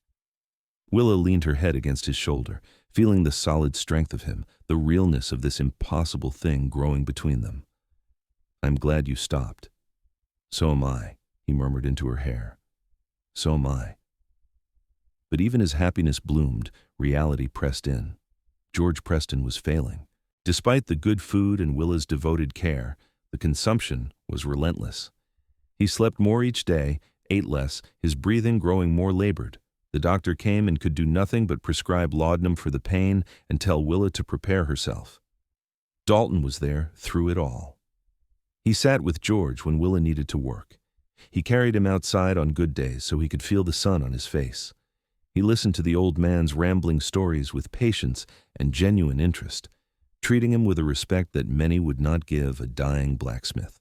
Willa leaned her head against his shoulder, feeling the solid strength of him, the realness of this impossible thing growing between them. "I'm glad you stopped." "So am I," he murmured into her hair. "So am I." But even as happiness bloomed, reality pressed in. George Preston was failing. Despite the good food and Willa's devoted care, the consumption was relentless. He slept more each day, ate less, his breathing growing more labored. The doctor came and could do nothing but prescribe laudanum for the pain and tell Willa to prepare herself. Dalton was there through it all. He sat with George when Willa needed to work. He carried him outside on good days so he could feel the sun on his face. He listened to the old man's rambling stories with patience and genuine interest, treating him with a respect that many would not give a dying blacksmith.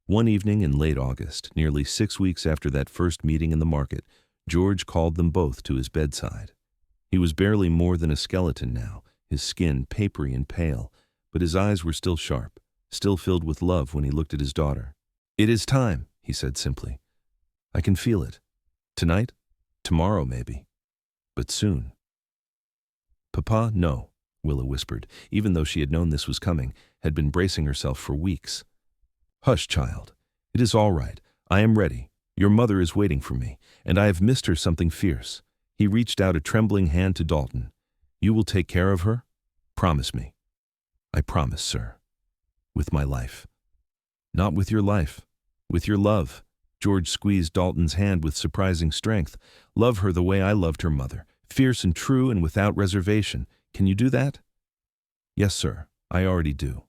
One evening in late August, nearly 6 weeks after that first meeting in the market, George called them both to his bedside. He was barely more than a skeleton now, his skin papery and pale, but his eyes were still sharp, still filled with love when he looked at his daughter. "It is time," he said simply. "I can feel it. Tonight? Tomorrow, maybe. But soon." "Papa, no," Willa whispered, even though she had known this was coming, had been bracing herself for weeks. Hush, child. It is all right. I am ready. Your mother is waiting for me, and I have missed her something fierce. He reached out a trembling hand to Dalton. You will take care of her? Promise me. I promise, sir. With my life. Not with your life. With your love. George squeezed Dalton's hand with surprising strength. Love her the way I loved her mother. Fierce and true and without reservation. Can you do that? Yes, sir. I already do.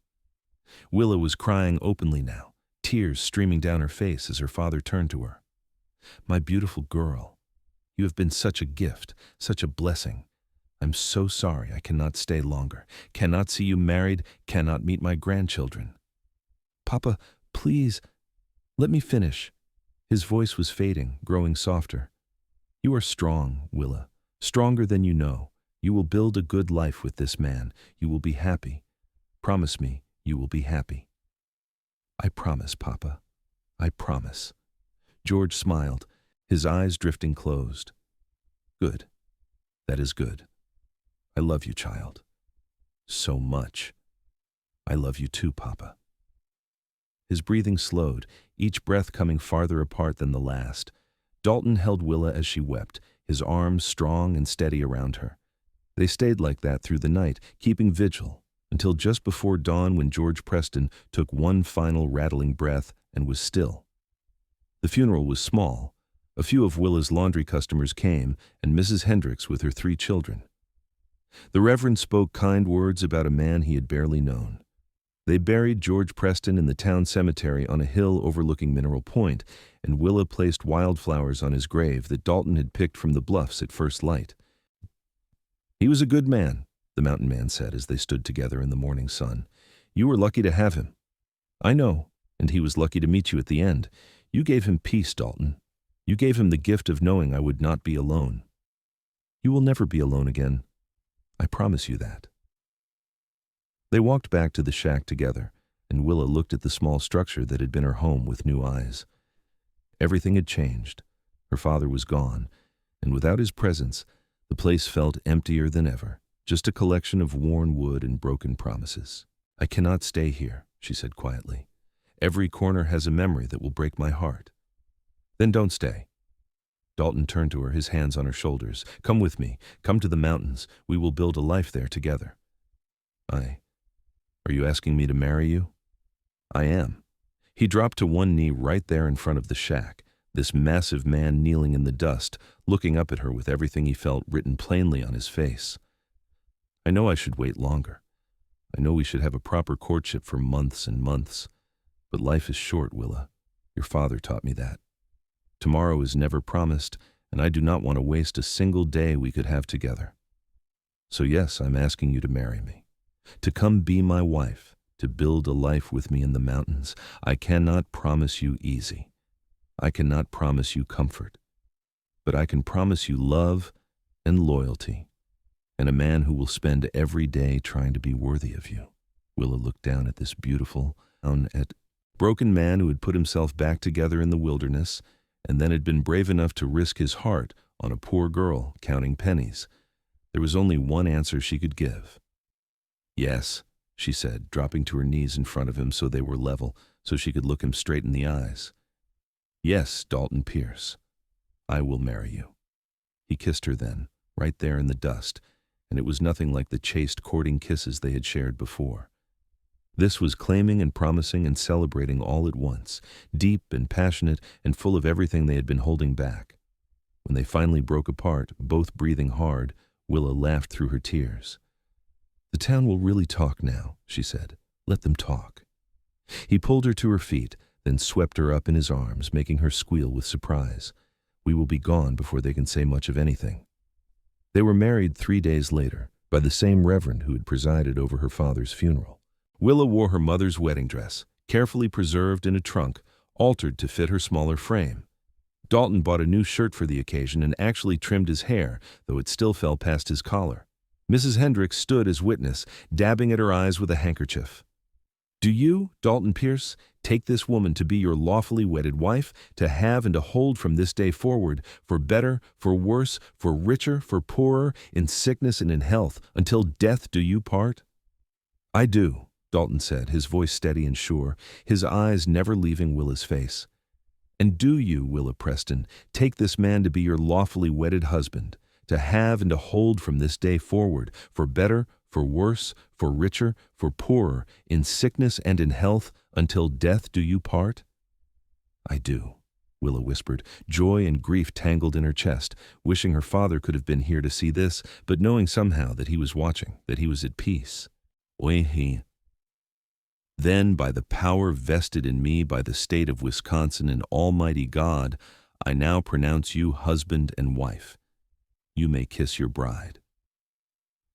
Willa was crying openly now, tears streaming down her face as her father turned to her. My beautiful girl, you have been such a gift, such a blessing. I'm so sorry I cannot stay longer, cannot see you married, cannot meet my grandchildren. Papa, please, let me finish. His voice was fading, growing softer. You are strong, Willa, stronger than you know. You will build a good life with this man. You will be happy. Promise me you will be happy. I promise, Papa. I promise. George smiled, his eyes drifting closed. Good. That is good. I love you, child. So much. I love you too, Papa. His breathing slowed, each breath coming farther apart than the last. Dalton held Willa as she wept, his arms strong and steady around her. They stayed like that through the night, keeping vigil, until just before dawn when George Preston took one final rattling breath and was still. The funeral was small. A few of Willa's laundry customers came, and Mrs. Hendricks with her 3 children. The Reverend spoke kind words about a man he had barely known. They buried George Preston in the town cemetery on a hill overlooking Mineral Point, and Willa placed wildflowers on his grave that Dalton had picked from the bluffs at first light. He was a good man, the mountain man said as they stood together in the morning sun. You were lucky to have him. I know, and he was lucky to meet you at the end. You gave him peace, Dalton. You gave him the gift of knowing I would not be alone. You will never be alone again. I promise you that. They walked back to the shack together, and Willa looked at the small structure that had been her home with new eyes. Everything had changed. Her father was gone, and without his presence, the place felt emptier than ever, just a collection of worn wood and broken promises. I cannot stay here, she said quietly. Every corner has a memory that will break my heart. Then don't stay. Dalton turned to her, his hands on her shoulders. Come with me. Come to the mountains. We will build a life there together. Are you asking me to marry you? I am. He dropped to one knee right there in front of the shack, this massive man kneeling in the dust, looking up at her with everything he felt written plainly on his face. I know I should wait longer. I know we should have a proper courtship for months and months. But life is short, Willa. Your father taught me that. Tomorrow is never promised, and I do not want to waste a single day we could have together. So yes, I'm asking you to marry me, to come be my wife, to build a life with me in the mountains. I cannot promise you easy. I cannot promise you comfort. But I can promise you love and loyalty, and a man who will spend every day trying to be worthy of you. Willa looked down at this beautiful, broken man who had put himself back together in the wilderness, and then had been brave enough to risk his heart on a poor girl counting pennies. There was only one answer she could give. Yes, she said, dropping to her knees in front of him so they were level, so she could look him straight in the eyes. Yes, Dalton Pierce, I will marry you. He kissed her then, right there in the dust, and it was nothing like the chaste courting kisses they had shared before. This was claiming and promising and celebrating all at once, deep and passionate and full of everything they had been holding back. When they finally broke apart, both breathing hard, Willa laughed through her tears. The town will really talk now, she said. Let them talk. He pulled her to her feet, then swept her up in his arms, making her squeal with surprise. We will be gone before they can say much of anything. They were married 3 days later, by the same reverend who had presided over her father's funeral. Willa wore her mother's wedding dress, carefully preserved in a trunk, altered to fit her smaller frame. Dalton bought a new shirt for the occasion and actually trimmed his hair, though it still fell past his collar. Mrs. Hendricks stood as witness, dabbing at her eyes with a handkerchief. Do you, Dalton Pierce, take this woman to be your lawfully wedded wife, to have and to hold from this day forward, for better, for worse, for richer, for poorer, in sickness and in health, until death do you part?" "I do," Dalton said, his voice steady and sure, his eyes never leaving Willa's face. "And do you, Willa Preston, take this man to be your lawfully wedded husband, to have and to hold from this day forward, for better, for worse, for richer, for poorer, in sickness and in health, until death do you part?" "I do," Willa whispered, joy and grief tangled in her chest, wishing her father could have been here to see this, but knowing somehow that he was watching, that he was at peace. "Oui. Then, by the power vested in me by the state of Wisconsin and Almighty God, I now pronounce you husband and wife. You may kiss your bride."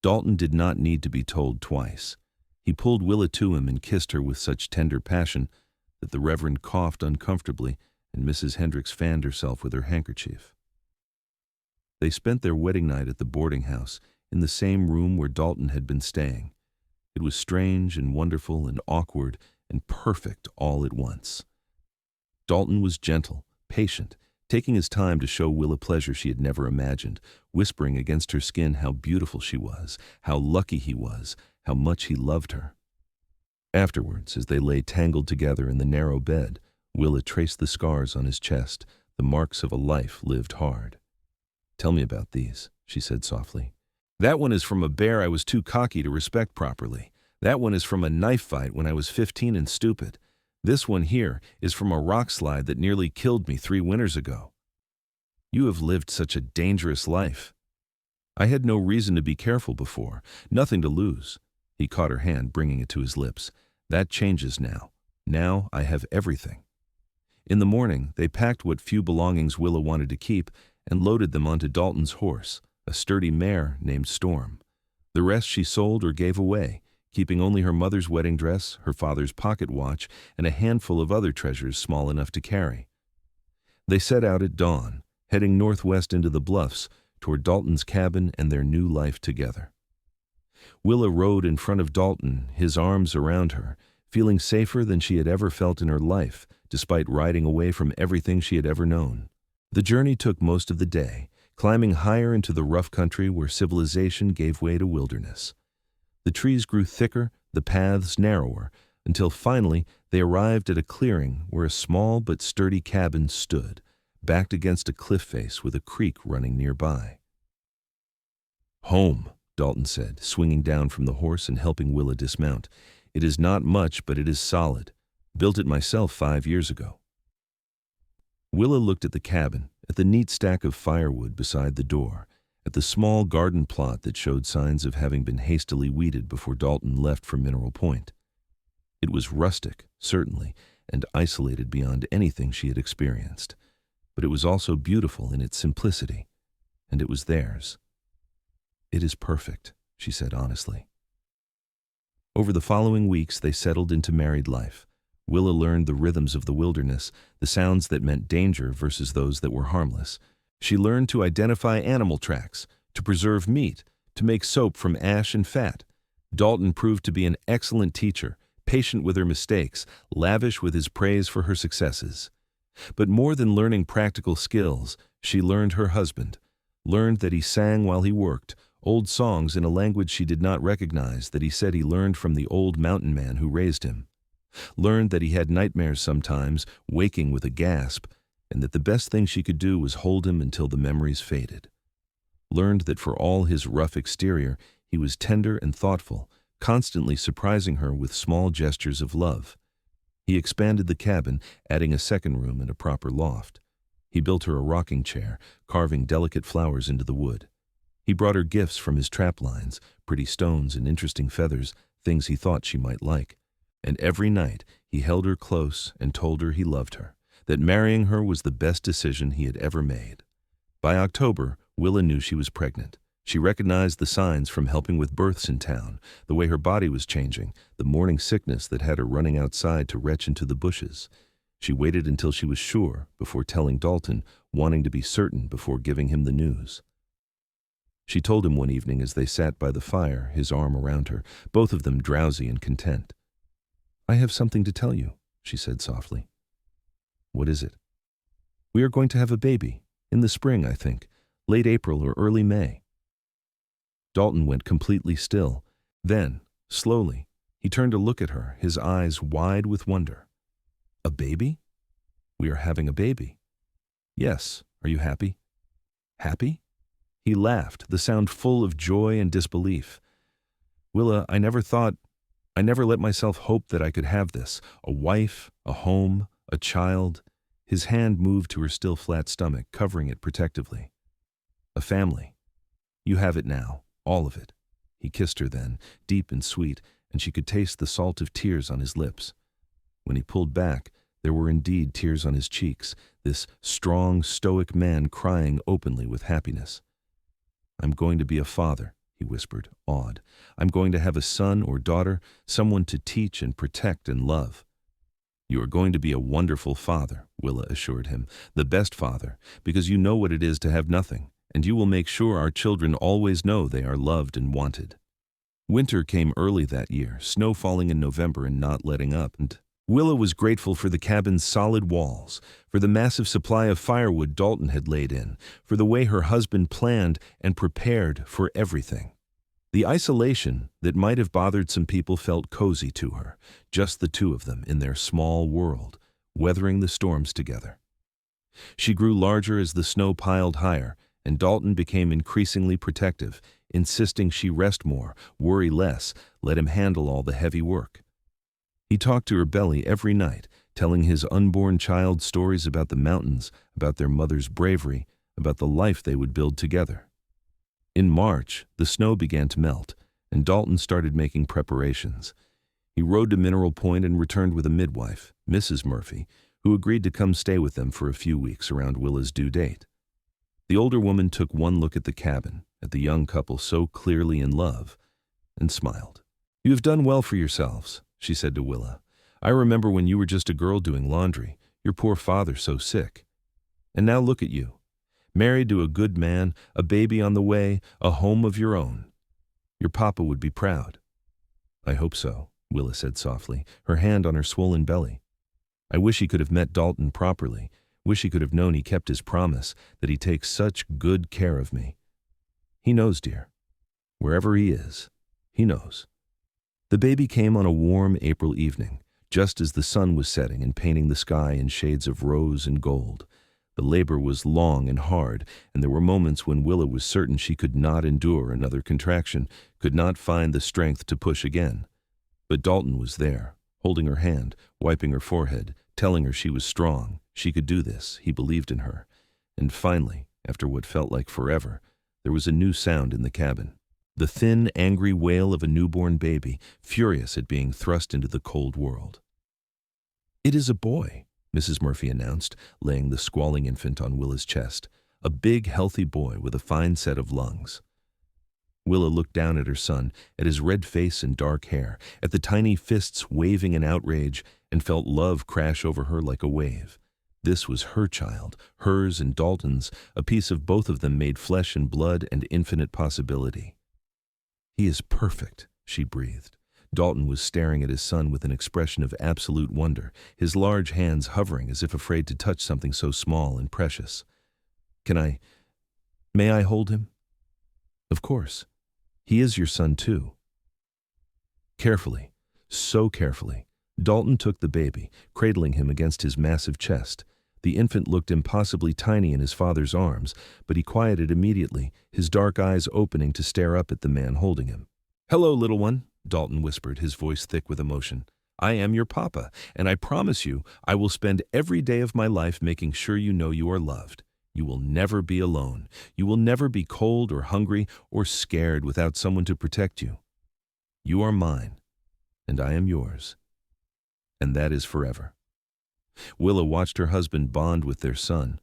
Dalton did not need to be told twice. He pulled Willa to him and kissed her with such tender passion that the Reverend coughed uncomfortably and Mrs. Hendricks fanned herself with her handkerchief. They spent their wedding night at the boarding house, in the same room where Dalton had been staying. It was strange and wonderful and awkward and perfect all at once. Dalton was gentle, patient, taking his time to show Willa pleasure she had never imagined, whispering against her skin how beautiful she was, how lucky he was, how much he loved her. Afterwards, as they lay tangled together in the narrow bed, Willa traced the scars on his chest, the marks of a life lived hard. "Tell me about these," she said softly. "That one is from a bear I was too cocky to respect properly. That one is from a knife fight when I was 15 and stupid. This one here is from a rock slide that nearly killed me 3 winters ago. You have lived such a dangerous life. I had no reason to be careful before, nothing to lose." He caught her hand, bringing it to his lips. "That changes now. Now I have everything." In the morning, they packed what few belongings Willa wanted to keep and loaded them onto Dalton's horse, a sturdy mare named Storm. The rest she sold or gave away, keeping only her mother's wedding dress, her father's pocket watch, and a handful of other treasures small enough to carry. They set out at dawn, heading northwest into the bluffs toward Dalton's cabin and their new life together. Willa rode in front of Dalton, his arms around her, feeling safer than she had ever felt in her life, despite riding away from everything she had ever known. The journey took most of the day, climbing higher into the rough country where civilization gave way to wilderness. The trees grew thicker, the paths narrower, until finally they arrived at a clearing where a small but sturdy cabin stood, backed against a cliff face with a creek running nearby. "Home," Dalton said, swinging down from the horse and helping Willa dismount. "It is not much, but it is solid. Built it myself 5 years ago." Willa looked at the cabin, at the neat stack of firewood beside the door, at the small garden plot that showed signs of having been hastily weeded before Dalton left for Mineral Point. It was rustic, certainly, and isolated beyond anything she had experienced, but it was also beautiful in its simplicity, and it was theirs. "It is perfect," she said honestly. Over the following weeks, they settled into married life. Willa learned the rhythms of the wilderness, the sounds that meant danger versus those that were harmless. She learned to identify animal tracks, to preserve meat, to make soap from ash and fat. Dalton proved to be an excellent teacher, patient with her mistakes, lavish with his praise for her successes. But more than learning practical skills, she learned her husband, learned that he sang while he worked, old songs in a language she did not recognize that he said he learned from the old mountain man who raised him. Learned that he had nightmares sometimes, waking with a gasp, and that the best thing she could do was hold him until the memories faded. Learned that for all his rough exterior, he was tender and thoughtful, constantly surprising her with small gestures of love. He expanded the cabin, adding a second room and a proper loft. He built her a rocking chair, carving delicate flowers into the wood. He brought her gifts from his trap lines, pretty stones and interesting feathers, things he thought she might like. And every night he held her close and told her he loved her, that marrying her was the best decision he had ever made. By October, Willa knew she was pregnant. She recognized the signs from helping with births in town, the way her body was changing, the morning sickness that had her running outside to retch into the bushes. She waited until she was sure before telling Dalton, wanting to be certain before giving him the news. She told him one evening as they sat by the fire, his arm around her, both of them drowsy and content. "I I have something to tell you, she said softly. What is it? We are going to have a baby, in the spring, I think, late April or early May. Dalton went completely still. Then, slowly, he turned to look at her, his eyes wide with wonder. A baby? We are having a baby. Yes, are you happy? Happy? He laughed, the sound full of joy and disbelief. Willa, I never let myself hope that I could have this, a wife, a home, a child. His hand moved to her still flat stomach, covering it protectively. A family. You have it now, all of it. He kissed her then, deep and sweet, and she could taste the salt of tears on his lips. When he pulled back, there were indeed tears on his cheeks, this strong, stoic man crying openly with happiness. I'm going to be a father, he whispered, awed. I'm going to have a son or daughter, someone to teach and protect and love. You are going to be a wonderful father, Willa assured him, the best father, because you know what it is to have nothing, and you will make sure our children always know they are loved and wanted. Winter came early that year, snow falling in November and not letting up, and Willa was grateful for the cabin's solid walls, for the massive supply of firewood Dalton had laid in, for the way her husband planned and prepared for everything. The isolation that might have bothered some people felt cozy to her, just the two of them in their small world, weathering the storms together. She grew larger as the snow piled higher, and Dalton became increasingly protective, insisting she rest more, worry less, let him handle all the heavy work. He talked to her belly every night, telling his unborn child stories about the mountains, about their mother's bravery, about the life they would build together. In March, the snow began to melt, and Dalton started making preparations. He rode to Mineral Point and returned with a midwife, Mrs. Murphy, who agreed to come stay with them for a few weeks around Willa's due date. The older woman took one look at the cabin, at the young couple so clearly in love, and smiled. You have done well for yourselves, she said to Willa. I remember when you were just a girl doing laundry, your poor father so sick. And now look at you. Married to a good man, a baby on the way, a home of your own. Your papa would be proud. I hope so, Willa said softly, her hand on her swollen belly. I wish he could have met Dalton properly, wish he could have known he kept his promise, that he takes such good care of me. He knows, dear. Wherever he is, he knows. The baby came on a warm April evening, just as the sun was setting and painting the sky in shades of rose and gold. The labor was long and hard, and there were moments when Willa was certain she could not endure another contraction, could not find the strength to push again. But Dalton was there, holding her hand, wiping her forehead, telling her she was strong, she could do this, he believed in her. And finally, after what felt like forever, there was a new sound in the cabin. The thin, angry wail of a newborn baby, furious at being thrust into the cold world. It is a boy, Mrs. Murphy announced, laying the squalling infant on Willa's chest, a big, healthy boy with a fine set of lungs. Willa looked down at her son, at his red face and dark hair, at the tiny fists waving in outrage, and felt love crash over her like a wave. This was her child, hers and Dalton's, a piece of both of them made flesh and blood and infinite possibility. He is perfect, she breathed. Dalton was staring at his son with an expression of absolute wonder, his large hands hovering as if afraid to touch something so small and precious. May I hold him? Of course. He is your son too. Carefully, so carefully, Dalton took the baby, cradling him against his massive chest. The infant looked impossibly tiny in his father's arms, but he quieted immediately, his dark eyes opening to stare up at the man holding him. Hello, little one, Dalton whispered, his voice thick with emotion. I am your papa, and I promise you I will spend every day of my life making sure you know you are loved. You will never be alone. You will never be cold or hungry or scared without someone to protect you. You are mine, and I am yours. And that is forever. Willa watched her husband bond with their son,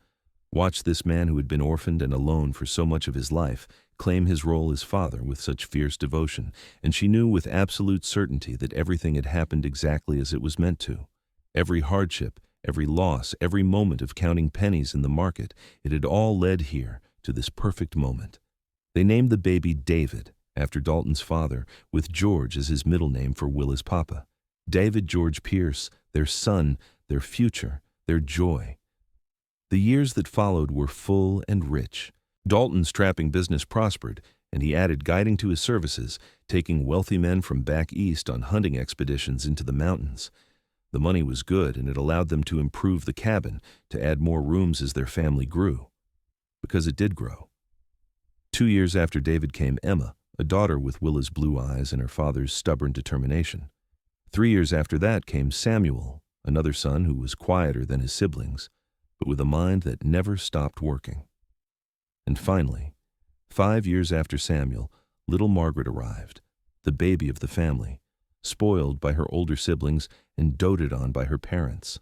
watched this man who had been orphaned and alone for so much of his life claim his role as father with such fierce devotion, and she knew with absolute certainty that everything had happened exactly as it was meant to. Every hardship, every loss, every moment of counting pennies in the market, it had all led here to this perfect moment. They named the baby David, after Dalton's father, with George as his middle name for Willa's papa. David George Pierce, their son, their future, their joy. The years that followed were full and rich. Dalton's trapping business prospered, and he added guiding to his services, taking wealthy men from back east on hunting expeditions into the mountains. The money was good, and it allowed them to improve the cabin, to add more rooms as their family grew. Because it did grow. 2 years after David came Emma, a daughter with Willa's blue eyes and her father's stubborn determination. 3 years after that came Samuel, another son who was quieter than his siblings, but with a mind that never stopped working. And finally, 5 years after Samuel, little Margaret arrived, the baby of the family, spoiled by her older siblings and doted on by her parents.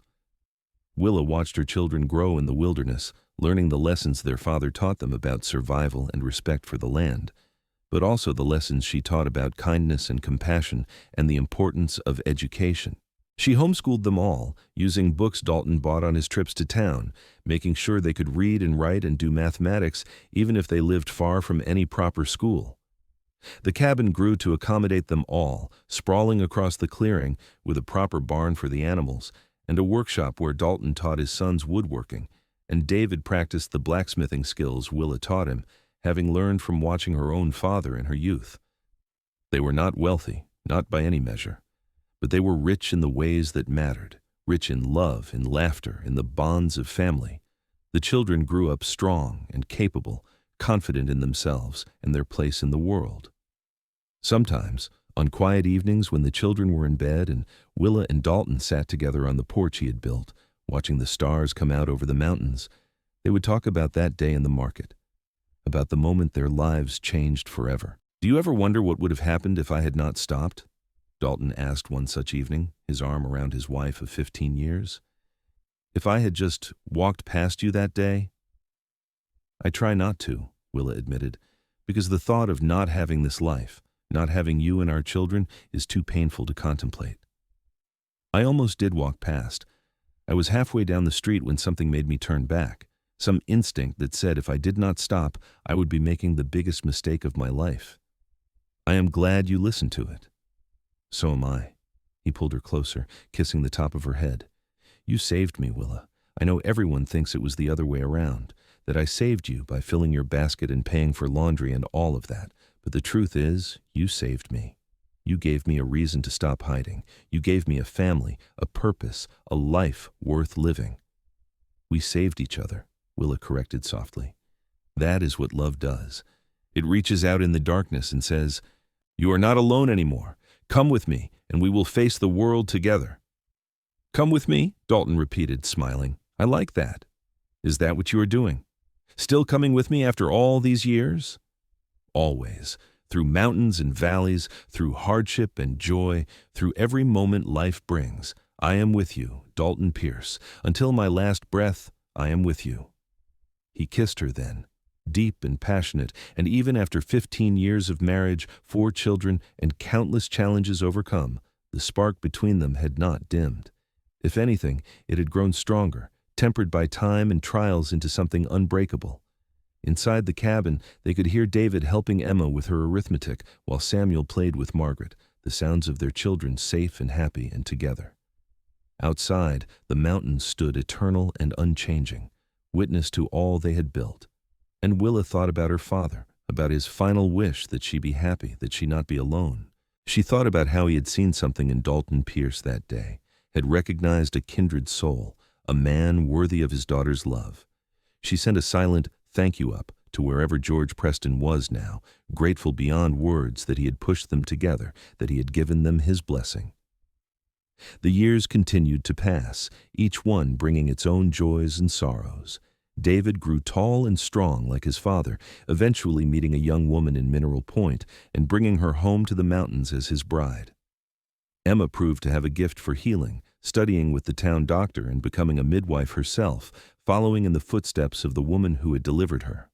Willa watched her children grow in the wilderness, learning the lessons their father taught them about survival and respect for the land, but also the lessons she taught about kindness and compassion and the importance of education. She homeschooled them all, using books Dalton bought on his trips to town, making sure they could read and write and do mathematics even if they lived far from any proper school. The cabin grew to accommodate them all, sprawling across the clearing with a proper barn for the animals and a workshop where Dalton taught his sons woodworking, and David practiced the blacksmithing skills Willa taught him, having learned from watching her own father in her youth. They were not wealthy, not by any measure, but they were rich in the ways that mattered, rich in love, in laughter, in the bonds of family. The children grew up strong and capable, confident in themselves and their place in the world. Sometimes, on quiet evenings when the children were in bed and Willa and Dalton sat together on the porch he had built, watching the stars come out over the mountains, they would talk about that day in the market, about the moment their lives changed forever. "Do you ever wonder what would have happened if I had not stopped?" Dalton asked one such evening, his arm around his wife of 15 years. "If I had just walked past you that day?" "I try not to," Willa admitted, "because the thought of not having this life, not having you and our children, is too painful to contemplate." "I almost did walk past. I was halfway down the street when something made me turn back, some instinct that said if I did not stop, I would be making the biggest mistake of my life. I am glad you listened to it." "So am I." He pulled her closer, kissing the top of her head. "You saved me, Willa. I know everyone thinks it was the other way around, that I saved you by filling your basket and paying for laundry and all of that, but the truth is, you saved me. You gave me a reason to stop hiding. You gave me a family, a purpose, a life worth living." "We saved each other," Willa corrected softly. "That is what love does. It reaches out in the darkness and says, 'You are not alone anymore. Come with me, and we will face the world together.'" "Come with me?" Dalton repeated, smiling. "I like that. Is that what you are doing? Still coming with me after all these years?" "Always. Through mountains and valleys, through hardship and joy, through every moment life brings. I am with you, Dalton Pierce. Until my last breath, I am with you." He kissed her then, deep and passionate, and even after 15 years of marriage, 4 children, and countless challenges overcome, the spark between them had not dimmed. If anything, it had grown stronger, tempered by time and trials into something unbreakable. Inside the cabin, they could hear David helping Emma with her arithmetic while Samuel played with Margaret, the sounds of their children safe and happy and together. Outside, the mountains stood eternal and unchanging, witness to all they had built. And Willa thought about her father, about his final wish that she be happy, that she not be alone. She thought about how he had seen something in Dalton Pierce that day, had recognized a kindred soul, a man worthy of his daughter's love. She sent a silent thank you up to wherever George Preston was now, grateful beyond words that he had pushed them together, that he had given them his blessing. The years continued to pass, each one bringing its own joys and sorrows. David grew tall and strong like his father, eventually meeting a young woman in Mineral Point and bringing her home to the mountains as his bride. Emma proved to have a gift for healing, studying with the town doctor and becoming a midwife herself, following in the footsteps of the woman who had delivered her.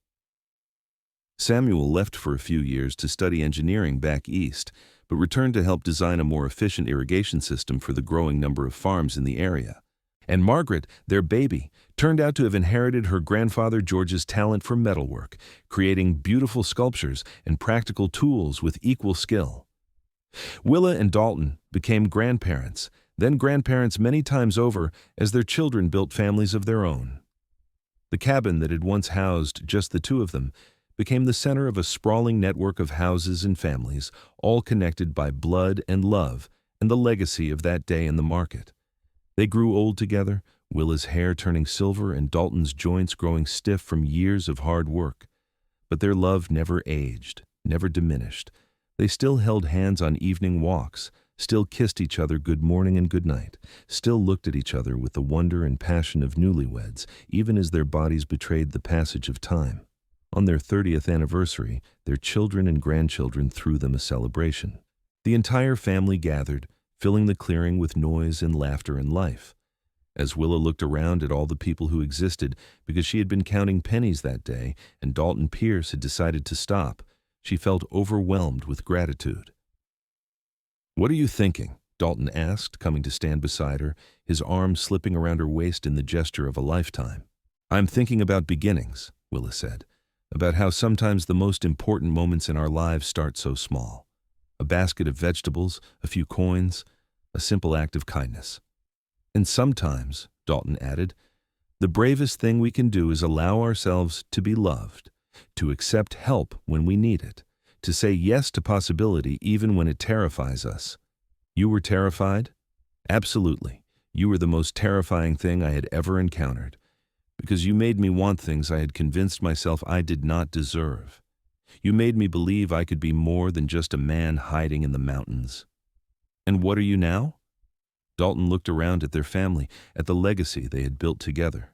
Samuel left for a few years to study engineering back east, but returned to help design a more efficient irrigation system for the growing number of farms in the area. And Margaret, their baby, turned out to have inherited her grandfather George's talent for metalwork, creating beautiful sculptures and practical tools with equal skill. Willa and Dalton became grandparents, then grandparents many times over as their children built families of their own. The cabin that had once housed just the two of them became the center of a sprawling network of houses and families, all connected by blood and love and the legacy of that day in the market. They grew old together, Willa's hair turning silver and Dalton's joints growing stiff from years of hard work. But their love never aged, never diminished. They still held hands on evening walks, still kissed each other good morning and good night, still looked at each other with the wonder and passion of newlyweds, even as their bodies betrayed the passage of time. On their 30th anniversary, their children and grandchildren threw them a celebration. The entire family gathered, filling the clearing with noise and laughter and life. As Willa looked around at all the people who existed, because she had been counting pennies that day and Dalton Pierce had decided to stop, she felt overwhelmed with gratitude. "What are you thinking?" Dalton asked, coming to stand beside her, his arm slipping around her waist in the gesture of a lifetime. "I'm thinking about beginnings," Willa said, "about how sometimes the most important moments in our lives start so small. A basket of vegetables, a few coins, a simple act of kindness. And sometimes," Dalton added, "the bravest thing we can do is allow ourselves to be loved, to accept help when we need it, to say yes to possibility even when it terrifies us. You were terrified? Absolutely. You were the most terrifying thing I had ever encountered, because you made me want things I had convinced myself I did not deserve. You made me believe I could be more than just a man hiding in the mountains. And what are you now?" Dalton looked around at their family, at the legacy they had built together.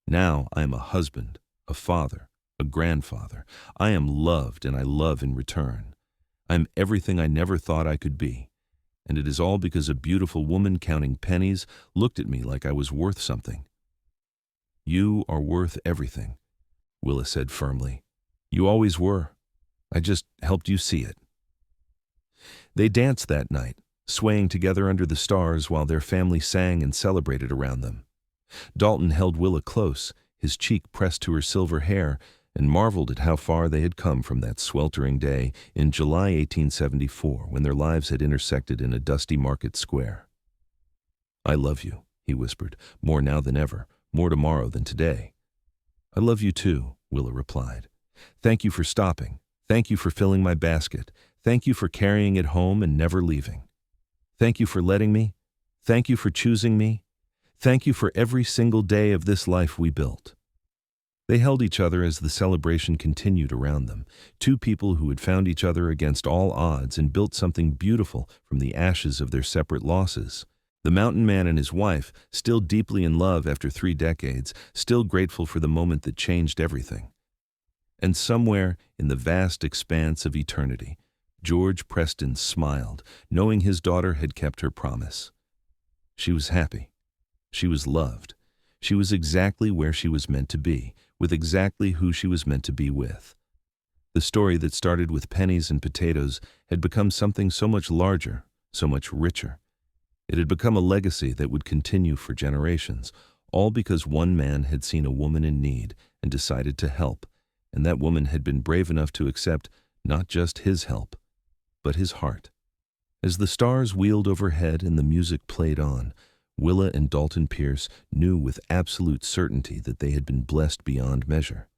"Now I am a husband, a father, a grandfather. I am loved and I love in return. I am everything I never thought I could be. And it is all because a beautiful woman counting pennies looked at me like I was worth something." "You are worth everything," Willa said firmly. "You always were. I just helped you see it." They danced that night, swaying together under the stars while their family sang and celebrated around them. Dalton held Willa close, his cheek pressed to her silver hair, and marveled at how far they had come from that sweltering day in July 1874 when their lives had intersected in a dusty market square. "I love you," he whispered, "more now than ever, more tomorrow than today." "I love you too," Willa replied. "Thank you for stopping. Thank you for filling my basket. Thank you for carrying it home and never leaving. Thank you for letting me. Thank you for choosing me. Thank you for every single day of this life we built." They held each other as the celebration continued around them, two people who had found each other against all odds and built something beautiful from the ashes of their separate losses. The mountain man and his wife, still deeply in love after 3 decades, still grateful for the moment that changed everything. And somewhere in the vast expanse of eternity, George Preston smiled, knowing his daughter had kept her promise. She was happy. She was loved. She was exactly where she was meant to be, with exactly who she was meant to be with. The story that started with pennies and potatoes had become something so much larger, so much richer. It had become a legacy that would continue for generations, all because one man had seen a woman in need and decided to help, and that woman had been brave enough to accept not just his help, but his heart. As the stars wheeled overhead and the music played on, Willa and Dalton Pierce knew with absolute certainty that they had been blessed beyond measure.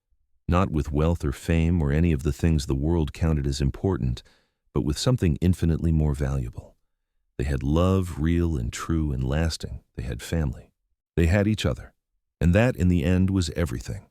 Not with wealth or fame or any of the things the world counted as important, but with something infinitely more valuable. They had love, real and true and lasting. They had family. They had each other. And that, in the end, was everything.